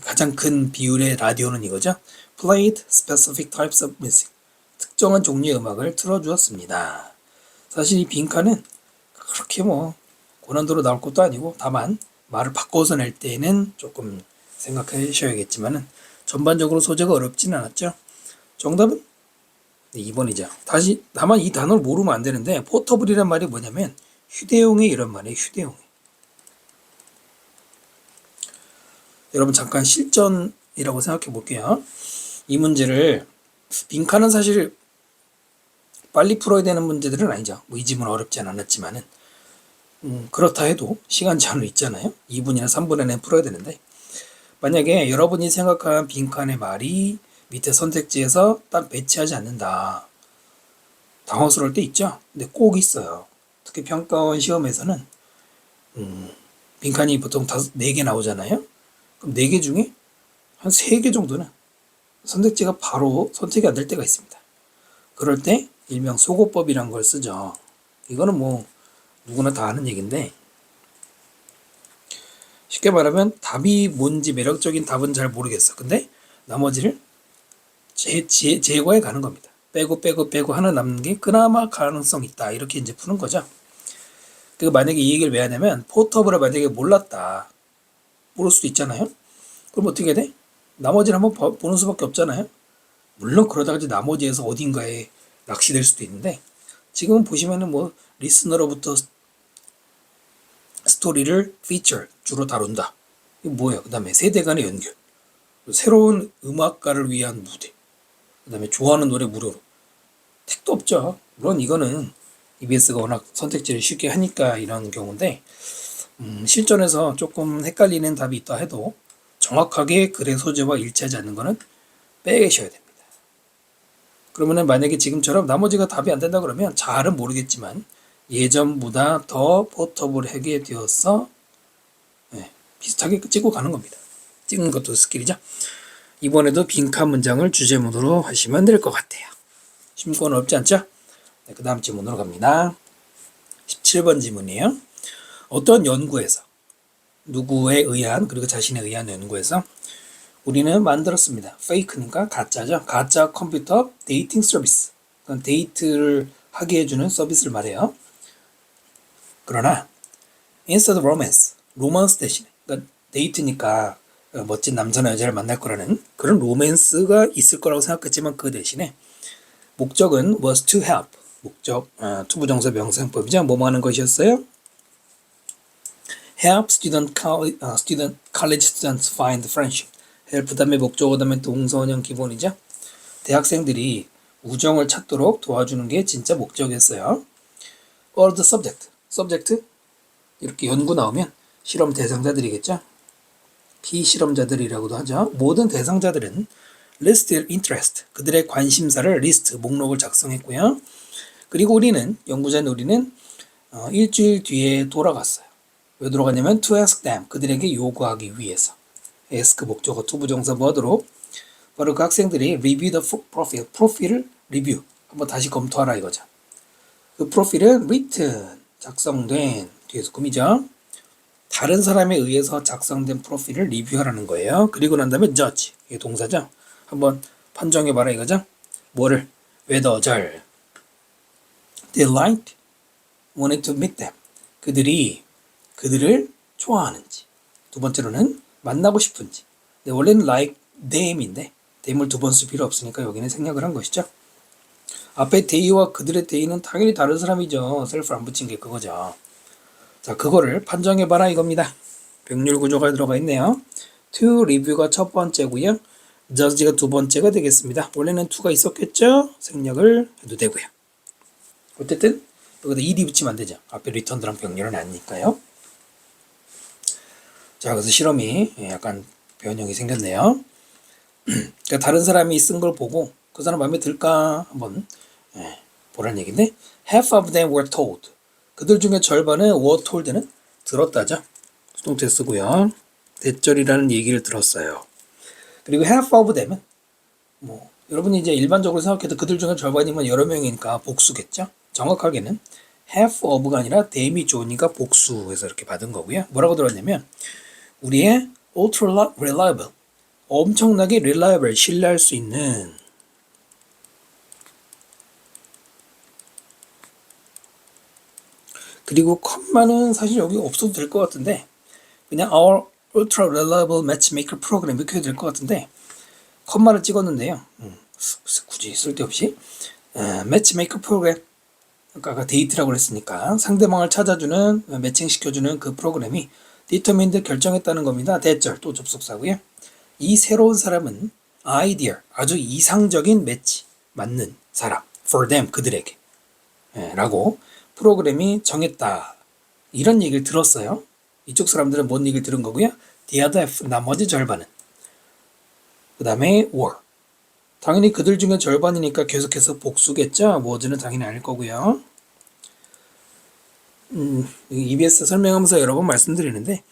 Speaker 1: 가장 큰 비율의 라디오는 이거죠. Played specific types of music. 특정한 종류의 음악을 틀어주었습니다. 사실 이 빈칸은 그렇게 뭐 고난도로 나올 것도 아니고 다만 말을 바꿔서 낼 때는 조금 생각하셔야겠지만은 전반적으로 소재가 어렵진 않았죠. 정답은 2번이죠. 다만 이 단어를 모르면 안 되는데 포터블이란 말이 뭐냐면 휴대용의 이런 말이에요. 휴대용의. 여러분 잠깐 실전이라고 생각해 볼게요. 이 문제를 빈칸은 사실 빨리 풀어야 되는 문제들은 아니죠. 뭐 이 지문은 어렵지 않았지만은 그렇다 해도 시간 제한은 있잖아요. 2분이나 3분 안에 풀어야 되는데 만약에 여러분이 생각한 빈칸의 말이 밑에 선택지에서 딱 배치하지 않는다. 당황스러울 때 있죠. 근데 꼭 있어요. 특히 평가원 시험에서는 빈칸이 보통 4개 나오잖아요. 그럼 4개 중에 한 3개 정도는 선택지가 바로 선택이 안 될 때가 있습니다. 그럴 때 일명 소거법이란 걸 쓰죠. 이거는 뭐 누구나 다 아는 얘기인데 쉽게 말하면 답이 뭔지 매력적인 답은 잘 모르겠어. 근데 나머지를 제거해 가는 겁니다. 빼고 하나 남는 게 그나마 가능성 있다. 이렇게 이제 푸는 거죠. 그리고 만약에 이 얘기를 왜 하냐면 포터블을 만약에 몰랐다. 모를 수도 있잖아요. 그럼 어떻게 돼? 나머지를 한번 보는 수밖에 없잖아요. 물론 그러다가 이제 나머지에서 어딘가에 낚시될 수도 있는데 지금 보시면은 뭐 리스너로부터 스토리를 feature 주로 다룬다. 이게 뭐예요? 그 다음에 세대 간의 연결. 새로운 음악가를 위한 무대, 그 다음에 좋아하는 노래 무료로. 택도 없죠. 물론 이거는 EBS가 워낙 선택지를 쉽게 하니까 이런 경우인데 실전에서 조금 헷갈리는 답이 있다 해도 정확하게 글의 소재와 일치하지 않는 거는 빼셔야 됩니다. 그러면은 만약에 지금처럼 나머지가 답이 안 된다 그러면 잘은 모르겠지만 예전보다 더 포터블하게 되어서 비슷하게 찍고 가는 겁니다. 찍는 것도 스킬이죠. 이번에도 빈칸 문장을 주제문으로 하시면 될 것 같아요. 쉽고 어렵지 않죠? 네, 그 다음 질문으로 갑니다. 17번 질문이에요. 어떤 연구에서 누구에 의한 그리고 자신에 의한 연구에서 우리는 만들었습니다. 페이크니까 가짜죠. 가짜 컴퓨터 데이팅 서비스. 그건 데이트를 하게 해주는 서비스를 말해요. 그러나 instead of romance, 로man스 대신에 그러니까 데이트니까 멋진 남자나 여자를 만날 거라는 그런 로맨스가 있을 거라고 생각했지만 그 대신에 목적은 was to help. 목적 투부정사 명사형법이죠. 뭐뭐 하는 것이었어요? help college students find friendship. help 다음에 목적어 다음에 동사원형 기본이죠. 대학생들이 우정을 찾도록 도와주는 게 진짜 목적이었어요. or the subject 이렇게 연구 나오면 실험 대상자들이겠죠. 비실험자들이라고도 하죠. 모든 대상자들은 list interest 그들의 관심사를 리스트 목록을 작성했고요. 그리고 연구자는 일주일 뒤에 돌아갔어요. 왜 돌아갔냐면 to ask them 그들에게 요구하기 위해서. ask 목적어 투부정사 뭐하도록 바로 그 학생들이 review the 프로필을 리뷰 한번 다시 검토하라 이거죠. 그 프로필은 written 작성된 뒤에서 꾸미죠. 다른 사람에 의해서 작성된 프로필을 리뷰하라는 거예요. 그리고 난 다음에 judge 이게 동사죠. 한번 판정해봐라 이거죠. 뭐를? whether they liked, wanted to meet them 그들을 좋아하는지 두 번째로는 만나고 싶은지 근데 원래는 like them인데 them을 두 번 쓸 필요 없으니까 여기는 생략을 한 것이죠. 앞에 they와 그들의 they는 당연히 다른 사람이죠. self 안 붙인 게 그거죠. 자, 그거를 판정해봐라 이겁니다. 병렬 구조가 들어가 있네요. to review가 첫 번째고요. judge가 두 번째가 되겠습니다. 원래는 to가 있었겠죠? 생략을 해도 되고요. 어쨌든 여기다 ed 붙이면 안 되죠. 앞에 return드랑 병렬은 아니니까요. 자, 그래서 실험이 약간 변형이 생겼네요. 그러니까 다른 사람이 쓴 걸 보고 그 사람 마음에 들까 한번 보라는 얘기인데 half of them were told 그들 중에 절반은 were told는 들었다죠. 수동태 쓰고요. 대절이라는 얘기를 들었어요. 그리고 half of them은 여러분이 이제 일반적으로 생각해도 그들 중에 절반이면 여러 명이니까 복수겠죠. 정확하게는 half of가 아니라 them이 좋으니까 복수해서 이렇게 받은 거고요. 뭐라고 들었냐면 우리의 ultra reliable 엄청나게 reliable 신뢰할 수 있는 그리고 컴마는 사실 여기 없어도 될 것 같은데 그냥 our ultra reliable matchmaker program 이렇게 해도 될 것 같은데 컴마를 찍었는데요. 굳이 쓸데없이 matchmaker program 아까 데이트라고 했으니까 상대방을 찾아주는 매칭시켜주는 그 프로그램이 determined 결정했다는 겁니다. 대절 또 접속사고요. 이 새로운 사람은 ideal 아주 이상적인 매치 맞는 사람 for them 그들에게 라고 프로그램이 정했다. 이런 얘기를 들었어요. 이쪽 사람들은 뭔 얘기를 들은 거고요. the other half, 나머지 절반은. 그 다음에 were. 당연히 그들 중에 절반이니까 계속해서 복수겠죠. was는 당연히 아닐 거고요. EBS 설명하면서 여러 번 말씀드리는데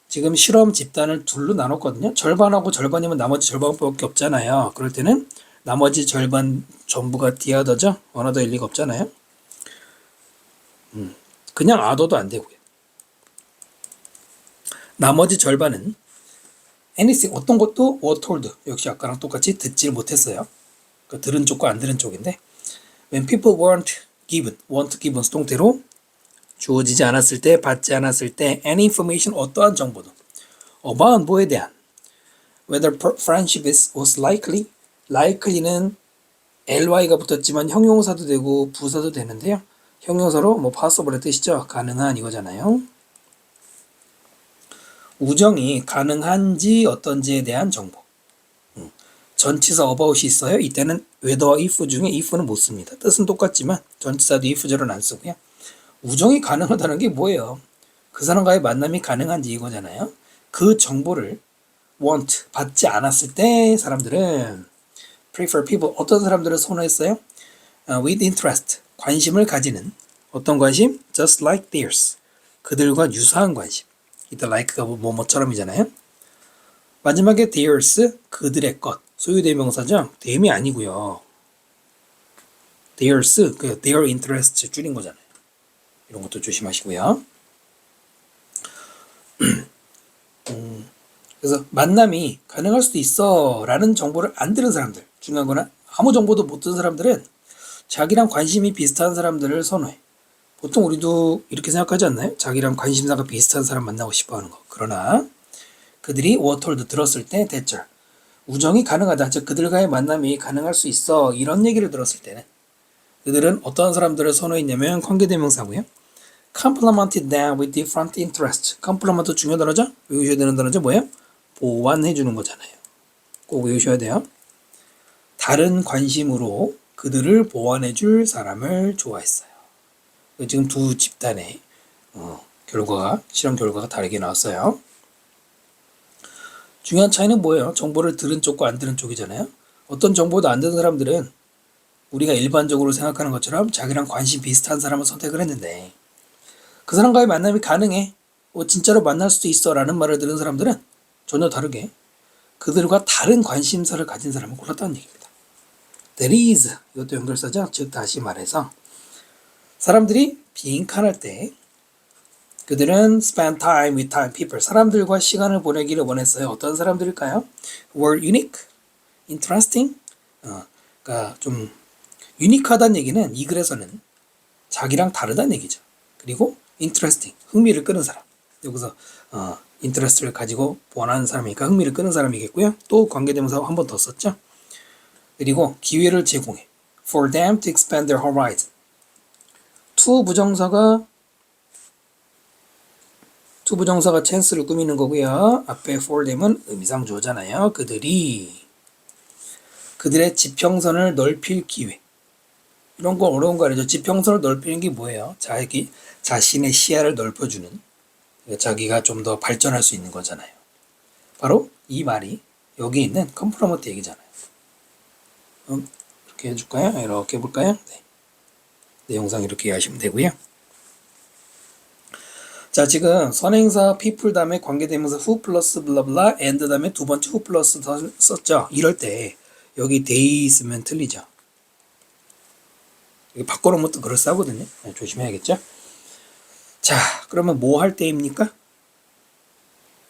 Speaker 1: 지금 실험 집단을 둘로 나눴거든요. 절반하고 절반이면 나머지 절반밖에 없잖아요. 그럴 때는 나머지 절반 전부가 the other죠. 원어더일 리가 없잖아요. 그냥 other도 안 되고요. 나머지 절반은 anything 어떤 것도 were told 역시 아까랑 똑같이 듣질 못했어요. 그러니까 들은 쪽과 안 들은 쪽인데 when people weren't given 수동태로 주어지지 않았을 때 받지 않았을 때 any information 어떠한 정보도 about 뭐에 대한 whether friendship was likely는 ly가 붙었지만 형용사도 되고 부사도 되는데요. 형용사로 possible의 뜻이죠. 가능한 이거잖아요. 우정이 가능한지 어떤지에 대한 정보. 전치사 about이 있어요. 이때는 whether, if 중에 if는 못 씁니다. 뜻은 똑같지만 전치사도 if절은 안 쓰고요. 우정이 가능하다는 게 뭐예요? 그 사람과의 만남이 가능한지 이거잖아요. 그 정보를 want, 받지 않았을 때 사람들은 prefer people, 어떤 사람들을 선호했어요? with interest, 관심을 가지는 어떤 관심? just like theirs, 그들과 유사한 관심. 이때 like가 뭐뭐처럼이잖아요. 마지막에 theirs, 그들의 것, 소유대명사죠. them이 아니고요. theirs, 그 their interest 줄인 거잖아요. 이런 것도 조심하시고요. 그래서 만남이 가능할 수도 있어 라는 정보를 안 들은 사람들, 중요한 거는 아무 정보도 못 들은 사람들은 자기랑 관심이 비슷한 사람들을 선호해. 보통 우리도 이렇게 생각하지 않나요? 자기랑 관심사가 비슷한 사람 만나고 싶어 하는 거. 그러나 그들이 were told, 들었을 때 대절, 우정이 가능하다, 즉 그들과의 만남이 가능할 수 있어, 이런 얘기를 들었을 때는 그들은 어떤 사람들을 선호했냐면 관계대명사고요. complemented them with different interests. complement 중요 단어죠? 외우셔야 되는 단어죠? 뭐예요? 보완해 주는 거잖아요. 꼭 외우셔야 돼요. 다른 관심으로 그들을 보완해 줄 사람을 좋아했어요. 지금 두 집단의 실험 결과가 다르게 나왔어요. 중요한 차이는 뭐예요? 정보를 들은 쪽과 안 들은 쪽이잖아요. 어떤 정보도 안 듣는 사람들은 우리가 일반적으로 생각하는 것처럼 자기랑 관심 비슷한 사람을 선택을 했는데, 그 사람과의 만남이 가능해, 진짜로 만날 수도 있어 라는 말을 들은 사람들은 전혀 다르게 그들과 다른 관심사를 가진 사람을 골랐다는 얘기입니다. That is, 이것도 연결사죠. 즉 다시 말해서 사람들이 빈칸할 때 그들은 spend time with time people, 사람들과 시간을 보내기를 원했어요. 어떤 사람들일까요? were unique, interesting, 그러니까 좀 유니크하다는 얘기는 이 글에서는 자기랑 다르다는 얘기죠. 그리고 interesting, 흥미를 끄는 사람. 여기서 interest를 가지고 원하는 사람이니까 흥미를 끄는 사람이겠고요. 또 관계대명사 한 번 더 썼죠. 그리고 기회를 제공해, for them to expand their horizon. to 부정사가 chance를 꾸미는 거고요. 앞에 for them은 의미상주어잖아요. 그들의 지평선을 넓힐 기회. 이런 거 어려운 거 아니죠. 지평선을 넓히는 게 뭐예요? 자신의 시야를 넓혀주는, 자기가 좀 더 발전할 수 있는 거잖아요. 바로 이 말이 여기 있는 컴프로먼트 얘기잖아요. 이렇게 해줄까요? 이렇게 해볼까요? 네. 내용상 이렇게 이해하시면 되고요. 자, 지금 선행사 people 다음에 관계대명사 who 플러스 블라블라 and 다음에 두 번째 who 플러스 더 썼죠. 이럴 때 여기 they 있으면 틀리죠. 여기 바꿔놓으면 또 그럴싸하거든요. 네, 조심해야겠죠. 자, 그러면 뭐 할 때입니까?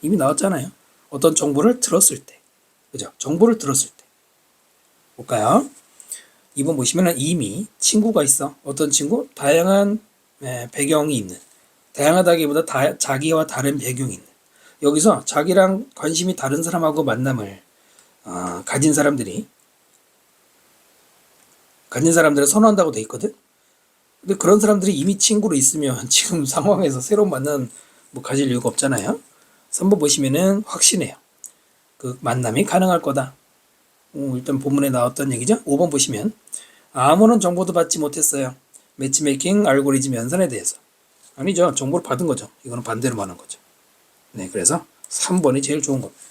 Speaker 1: 이미 나왔잖아요. 어떤 정보를 들었을 때. 그죠? 정보를 들었을 때. 볼까요? 2번 보시면 이미 친구가 있어. 어떤 친구? 다양한 배경이 있는. 다양하다기보다 자기와 다른 배경이 있는. 여기서 자기랑 관심이 다른 사람하고 만남을 가진 사람들을 선호한다고 돼 있거든. 근데 그런 사람들이 이미 친구로 있으면 지금 상황에서 새로운 만남 가질 이유가 없잖아요. 3번 보시면은 확신해요. 그 만남이 가능할 거다. 일단 본문에 나왔던 얘기죠. 5번 보시면 아무런 정보도 받지 못했어요. 매치메이킹 알고리즘 연산에 대해서. 아니죠. 정보를 받은 거죠. 이거는 반대로 말하는 거죠. 네, 그래서 3번이 제일 좋은 겁니다.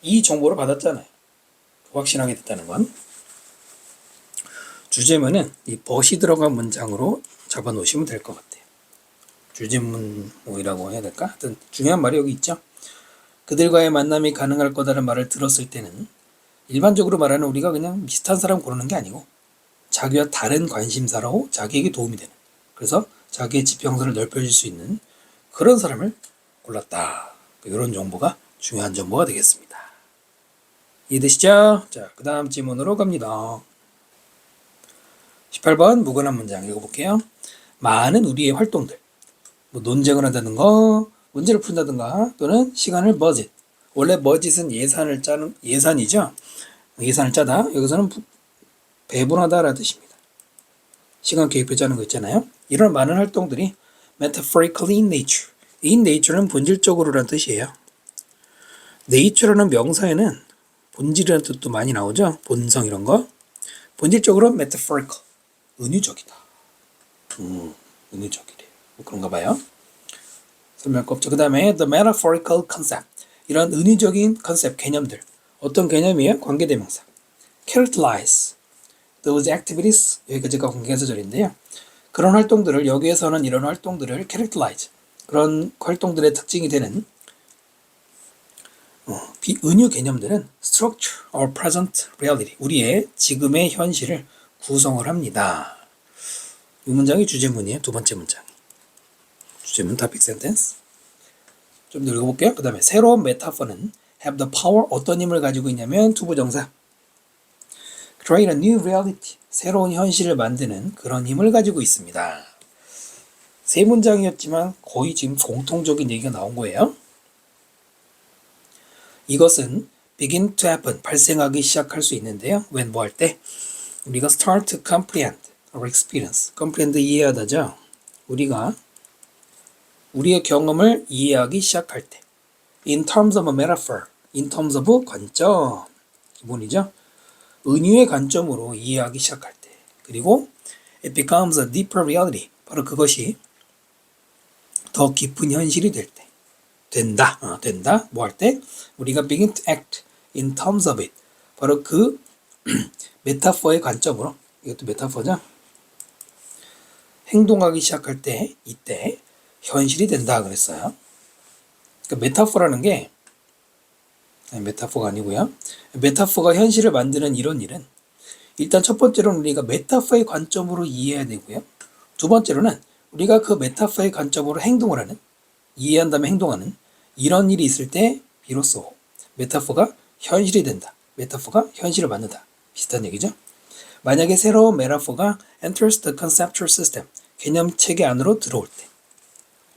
Speaker 1: 이 정보를 받았잖아요. 확신하게 됐다는 건. 주제문은 이 but이 들어간 문장으로 잡아놓으시면 될 것 같아요. 주제문 뭐라고 해야 될까? 하여튼 중요한 말이 여기 있죠. 그들과의 만남이 가능할 거다라는 말을 들었을 때는 일반적으로 말하는 우리가 그냥 비슷한 사람 고르는 게 아니고 자기와 다른 관심사로 자기에게 도움이 되는, 그래서 자기의 지평선을 넓혀줄 수 있는 그런 사람을 골랐다. 이런 정보가 중요한 정보가 되겠습니다. 이해되시죠? 자, 그 다음 질문으로 갑니다. 18번 무관한 문장 읽어볼게요. 많은 우리의 활동들, 논쟁을 한다든가 문제를 푼다든가 또는 시간을 budget. 원래 budget은 예산이죠. 예산을 짜다. 여기서는 배분하다라는 뜻입니다. 시간 계획표 짜는 거 있잖아요. 이런 많은 활동들이 metaphorically in nature. in nature는 본질적으로라는 뜻이에요. nature라는 명사에는 본질이라는 뜻도 많이 나오죠. 본성 이런 거. 본질적으로 metaphorical, 은유적이다. 은유적이래. 뭐 그런가 봐요. 설명 거 없죠. 그 다음에 the metaphorical concept. 이런 은유적인 컨셉, 개념들. 어떤 개념이에요? 관계대명사. characterize those activities. 여기까지가 관계사절인데요. 그런 활동들을, 여기에서는 이런 활동들을 characterize. 그런 활동들의 특징이 되는 비은유 개념들은 structure or present reality. 우리의 지금의 현실을 구성을 합니다. 이 문장이 주제문이에요. 두 번째 문장. 주제문 topic sentence. 좀 더 읽어볼게요. 그 다음에 새로운 메타포는 have the power, 어떤 힘을 가지고 있냐면 투부정사. create a new reality. 새로운 현실을 만드는 그런 힘을 가지고 있습니다. 세 문장이었지만 거의 지금 공통적인 얘기가 나온 거예요. 이것은 begin to happen, 발생하기 시작할 수 있는데요. when 뭐 할 때? 우리가 start to comprehend our experience. comprehend 이해하다죠. 우리가 우리의 경험을 이해하기 시작할 때. in terms of a metaphor. in terms of 관점. 기본이죠. 은유의 관점으로 이해하기 시작할 때. 그리고 it becomes a deeper reality. 바로 그것이 더 깊은 현실이 될 때. 된다. 된다. 뭐 할 때? 우리가 begin to act in terms of it. 바로 그 메타포의 관점으로, 이것도 메타포죠. 행동하기 시작할 때, 이때 현실이 된다 그랬어요. 그러니까 메타포라는 게, 메타포가 아니고요. 메타포가 현실을 만드는 이런 일은 일단 첫 번째로는 우리가 메타포의 관점으로 이해해야 되고요. 두 번째로는 우리가 그 메타포의 관점으로 행동을 하는, 이해한 다음에 행동하는 이런 일이 있을 때 비로소 메타포가 현실이 된다. 메타포가 현실을 만든다. 비슷한 얘기죠. 만약에 새로운 메타포가 enters the conceptual system, 개념체계 안으로 들어올 때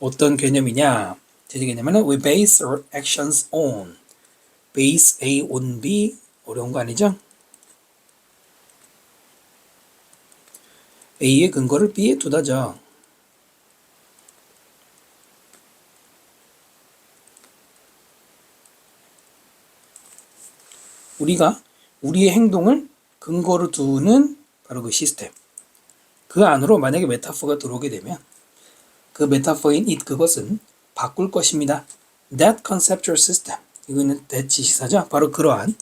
Speaker 1: 어떤 개념이냐? 제 개념은 we base our actions on. base A on B. 어려운 거 아니죠? A의 근거를 B에 두다죠. 우리가 우리의 행동을 근거로 두는 바로 그 시스템. 그 안으로 만약에 메타포가 들어오게 되면 그 메타포인 it, 그것은 바꿀 것입니다. That conceptual system. 이거는 대치시사죠. 바로 그러한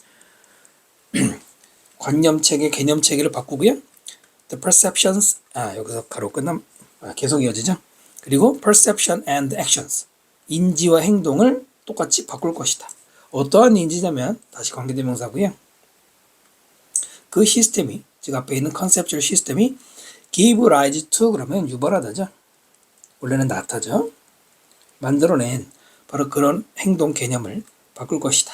Speaker 1: 관념체계, 개념체계를 바꾸고요. The perceptions, 여기서 가로 끝남, 계속 이어지죠. 그리고 perception and actions. 인지와 행동을 똑같이 바꿀 것이다. 어떠한 인지냐면 다시 관계대명사고요. 그 시스템이, 즉 앞에 있는 컨셉츄얼 시스템이 give rise to 그러면 유발하다죠. 원래는 나타죠. 만들어낸 바로 그런 행동 개념을 바꿀 것이다.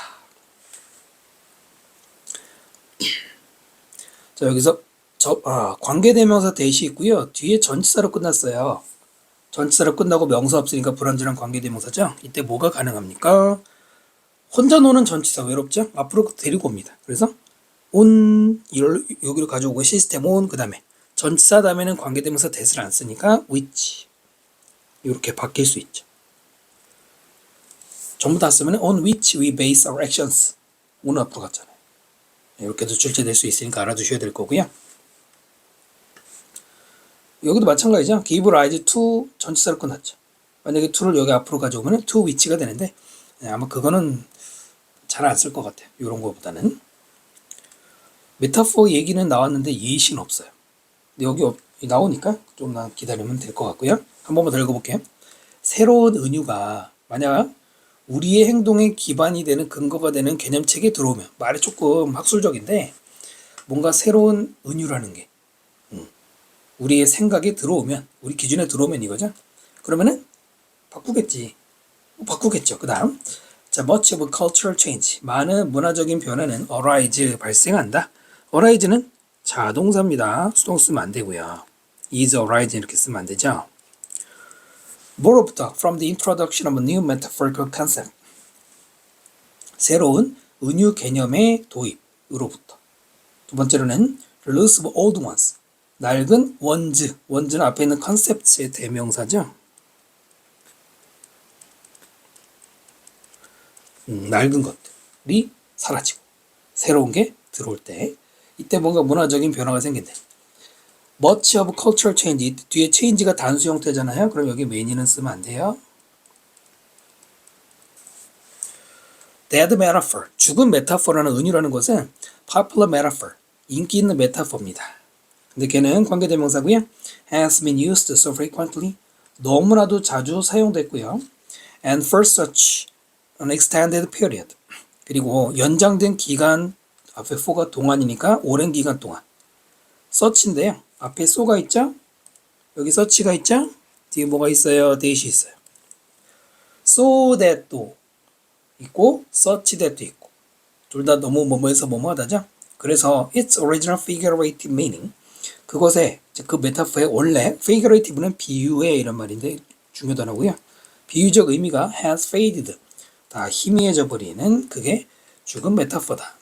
Speaker 1: 자, 여기서 관계대명사 대시 있고요. 뒤에 전치사로 끝났어요. 전치사로 끝나고 명사 없으니까 불완전한 관계대명사죠. 이때 뭐가 가능합니까? 혼자 노는 전치사 외롭죠? 앞으로 데리고 옵니다. 그래서 on 여기로 가져오고 시스템 on 그 다음에 전치사 다음에는 관계대명사 대시를 안 쓰니까 which 이렇게 바뀔 수 있죠. 전부 다 쓰면 on which we base our actions. on 앞으로 갔잖아요. 이렇게도 출제될 수 있으니까 알아두셔야 될 거고요. 여기도 마찬가지죠. give rise to 전치사로 끝났죠. 만약에 to를 여기 앞으로 가져오면 to which가 되는데 아마 그거는 잘 안 쓸 것 같아요. 이런 거보다는. 메타포 얘기는 나왔는데 예시는 없어요. 근데 여기 나오니까 좀 기다리면 될 것 같고요. 한 번만 더 읽어볼게요. 새로운 은유가 만약 우리의 행동의 기반이 되는 근거가 되는 개념책에 들어오면, 말이 조금 학술적인데 뭔가 새로운 은유라는 게 우리의 생각에 들어오면, 우리 기준에 들어오면 이거죠. 그러면은 바꾸겠죠. 그 다음 자, much of cultural change, 많은 문화적인 변화는 arise, 발생한다. arise는 자동사입니다. 수동 쓰면 안 되고요. is arise 이렇게 쓰면 안 되죠. 뭐로부터? From the introduction of a new metaphorical concept. 새로운 은유 개념의 도입으로부터. 두 번째로는 loose of old ones. 낡은 원즈. 원즈는 앞에 있는 컨셉트의 대명사죠. 낡은 것들이 사라지고 새로운 게 들어올 때 이때 뭔가 문화적인 변화가 생긴대. Much of cultural change 뒤에 change가 단수 형태잖아요. 그럼 여기 many는 쓰면 안 돼요. Dead metaphor 죽은 메타포라는 은유라는 것은 popular metaphor 인기 있는 메타포입니다. 근데 걔는 관계대명사고요. Has been used so frequently 너무나도 자주 사용됐고요. And for such an extended period 그리고 연장된 기간 앞에 for가 동안이니까 오랜 기간 동안 such인데요. 앞에 so가 있죠? 여기 such가 있죠? 뒤에 뭐가 있어요? that이 있어요. so that도 있고 such that도 있고 둘 다 너무 뭐뭐해서 뭐뭐하다죠? 그래서 its original figurative meaning 그것의 그 메타포의 원래 figurative는 비유의 이런 말인데 중요 단어고요. 비유적 의미가 has faded 다 희미해져 버리는 그게 죽은 메타포다.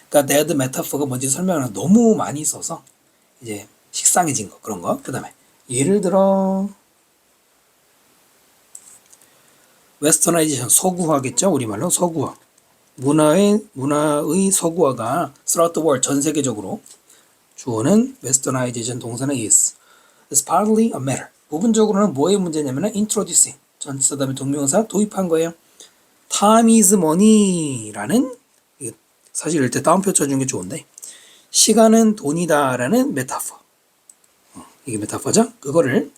Speaker 1: 그러니까 dead 메타포가 뭔지 설명을 너무 많이 써서 이제 식상해진 거 그런 거. 그다음에 예를 들어 웨스터나이제이션 서구화겠죠. 우리말로 서구화. 문화의 서구화가 throughout the world 전 세계적으로 주어는 웨스터나이제이션 동사는 is. It's partly a matter. 부분적으로는 뭐의 문제냐면 introducing 전치사 다음에 동명사 도입한 거예요. Time is money라는 사실 이럴 때 따옴표 쳐주는 게 좋은데 시간은 돈이다라는 메타포. 이게 메타포죠. 그거를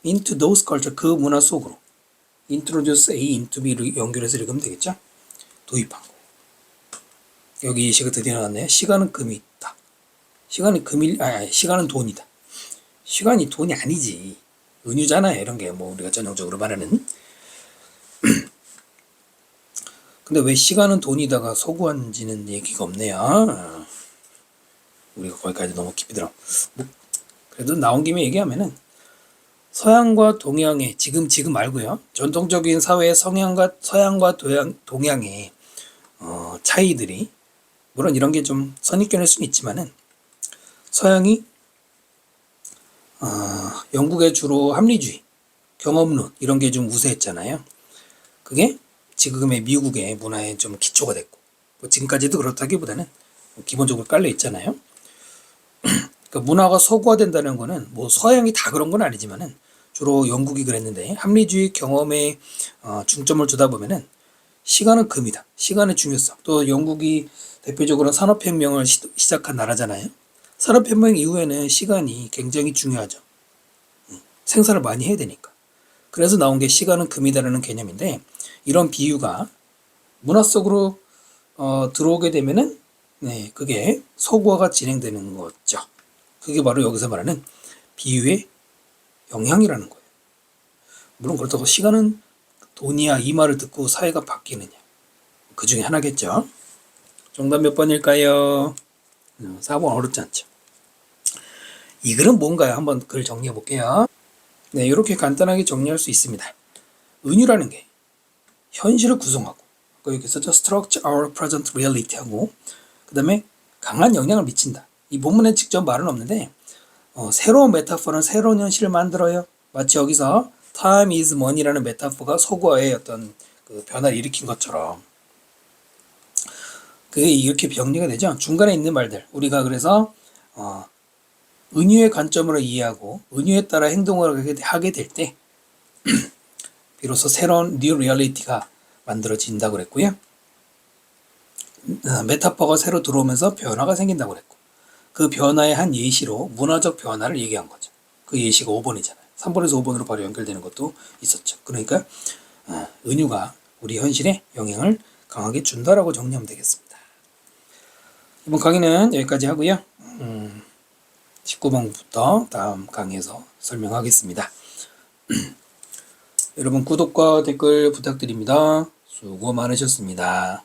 Speaker 1: into those culture 그 문화 속으로 introduce A into B를 연결해서 읽으면 되겠죠. 도입한 거. 여기 예시가 드디어 나왔네요. 시간은 금이 있다. 시간은 돈이다. 시간이 돈이 아니지. 은유잖아요. 이런 게 뭐 우리가 전형적으로 말하는. 근데 왜 시간은 돈이다가 서구한지는 얘기가 없네요. 우리가 거기까지 너무 깊이 들어. 그래도 나온 김에 얘기하면은 서양과 동양의 지금 말고요. 전통적인 사회의 서양과 동양의 차이들이 물론 이런 게 좀 선입견일 수는 있지만은 서양이 영국의 주로 합리주의, 경험론 이런 게 좀 우세했잖아요. 그게 지금의 미국의 문화에 좀 기초가 됐고 뭐 지금까지도 그렇다기보다는 기본적으로 깔려 있잖아요. 그러니까 문화가 서구화된다는 거는 뭐 서양이 다 그런 건 아니지만은 주로 영국이 그랬는데 합리주의 경험에 중점을 두다 보면은 시간은 금이다. 시간의 중요성. 또 영국이 대표적으로 산업혁명을 시작한 나라잖아요. 산업혁명 이후에는 시간이 굉장히 중요하죠. 생산을 많이 해야 되니까. 그래서 나온 게 시간은 금이다라는 개념인데 이런 비유가 문화 속으로 들어오게 되면은 그게 서구화가 진행되는 거죠. 그게 바로 여기서 말하는 비유의 영향이라는 거예요. 물론 그렇다고 시간은 돈이야 이 말을 듣고 사회가 바뀌느냐. 그 중에 하나겠죠. 정답 몇 번일까요? 4번 어렵지 않죠. 이 글은 뭔가요? 한번 글 정리해 볼게요. 네, 이렇게 간단하게 정리할 수 있습니다. 은유라는 게 현실을 구성하고 여기 있었죠. structure our present reality 하고 그 다음에 강한 영향을 미친다. 이 본문에 직접 말은 없는데 새로운 메타포는 새로운 현실을 만들어요. 마치 여기서 time is money라는 메타포가 서구화의 어떤 그 변화를 일으킨 것처럼 그게 이렇게 병리가 되죠. 중간에 있는 말들 우리가 그래서 은유의 관점으로 이해하고 은유에 따라 행동을 하게 될 때 비로소 새로운 뉴 리얼리티가 만들어진다고 그랬고요. 메타포가 새로 들어오면서 변화가 생긴다고 그랬고 그 변화의 한 예시로 문화적 변화를 얘기한 거죠. 그 예시가 5번이잖아요. 3번에서 5번으로 바로 연결되는 것도 있었죠. 그러니까 은유가 우리 현실에 영향을 강하게 준다라고 정리하면 되겠습니다. 이번 강의는 여기까지 하고요. 19번부터 다음 강의에서 설명하겠습니다. 여러분 구독과 댓글 부탁드립니다. 수고 많으셨습니다.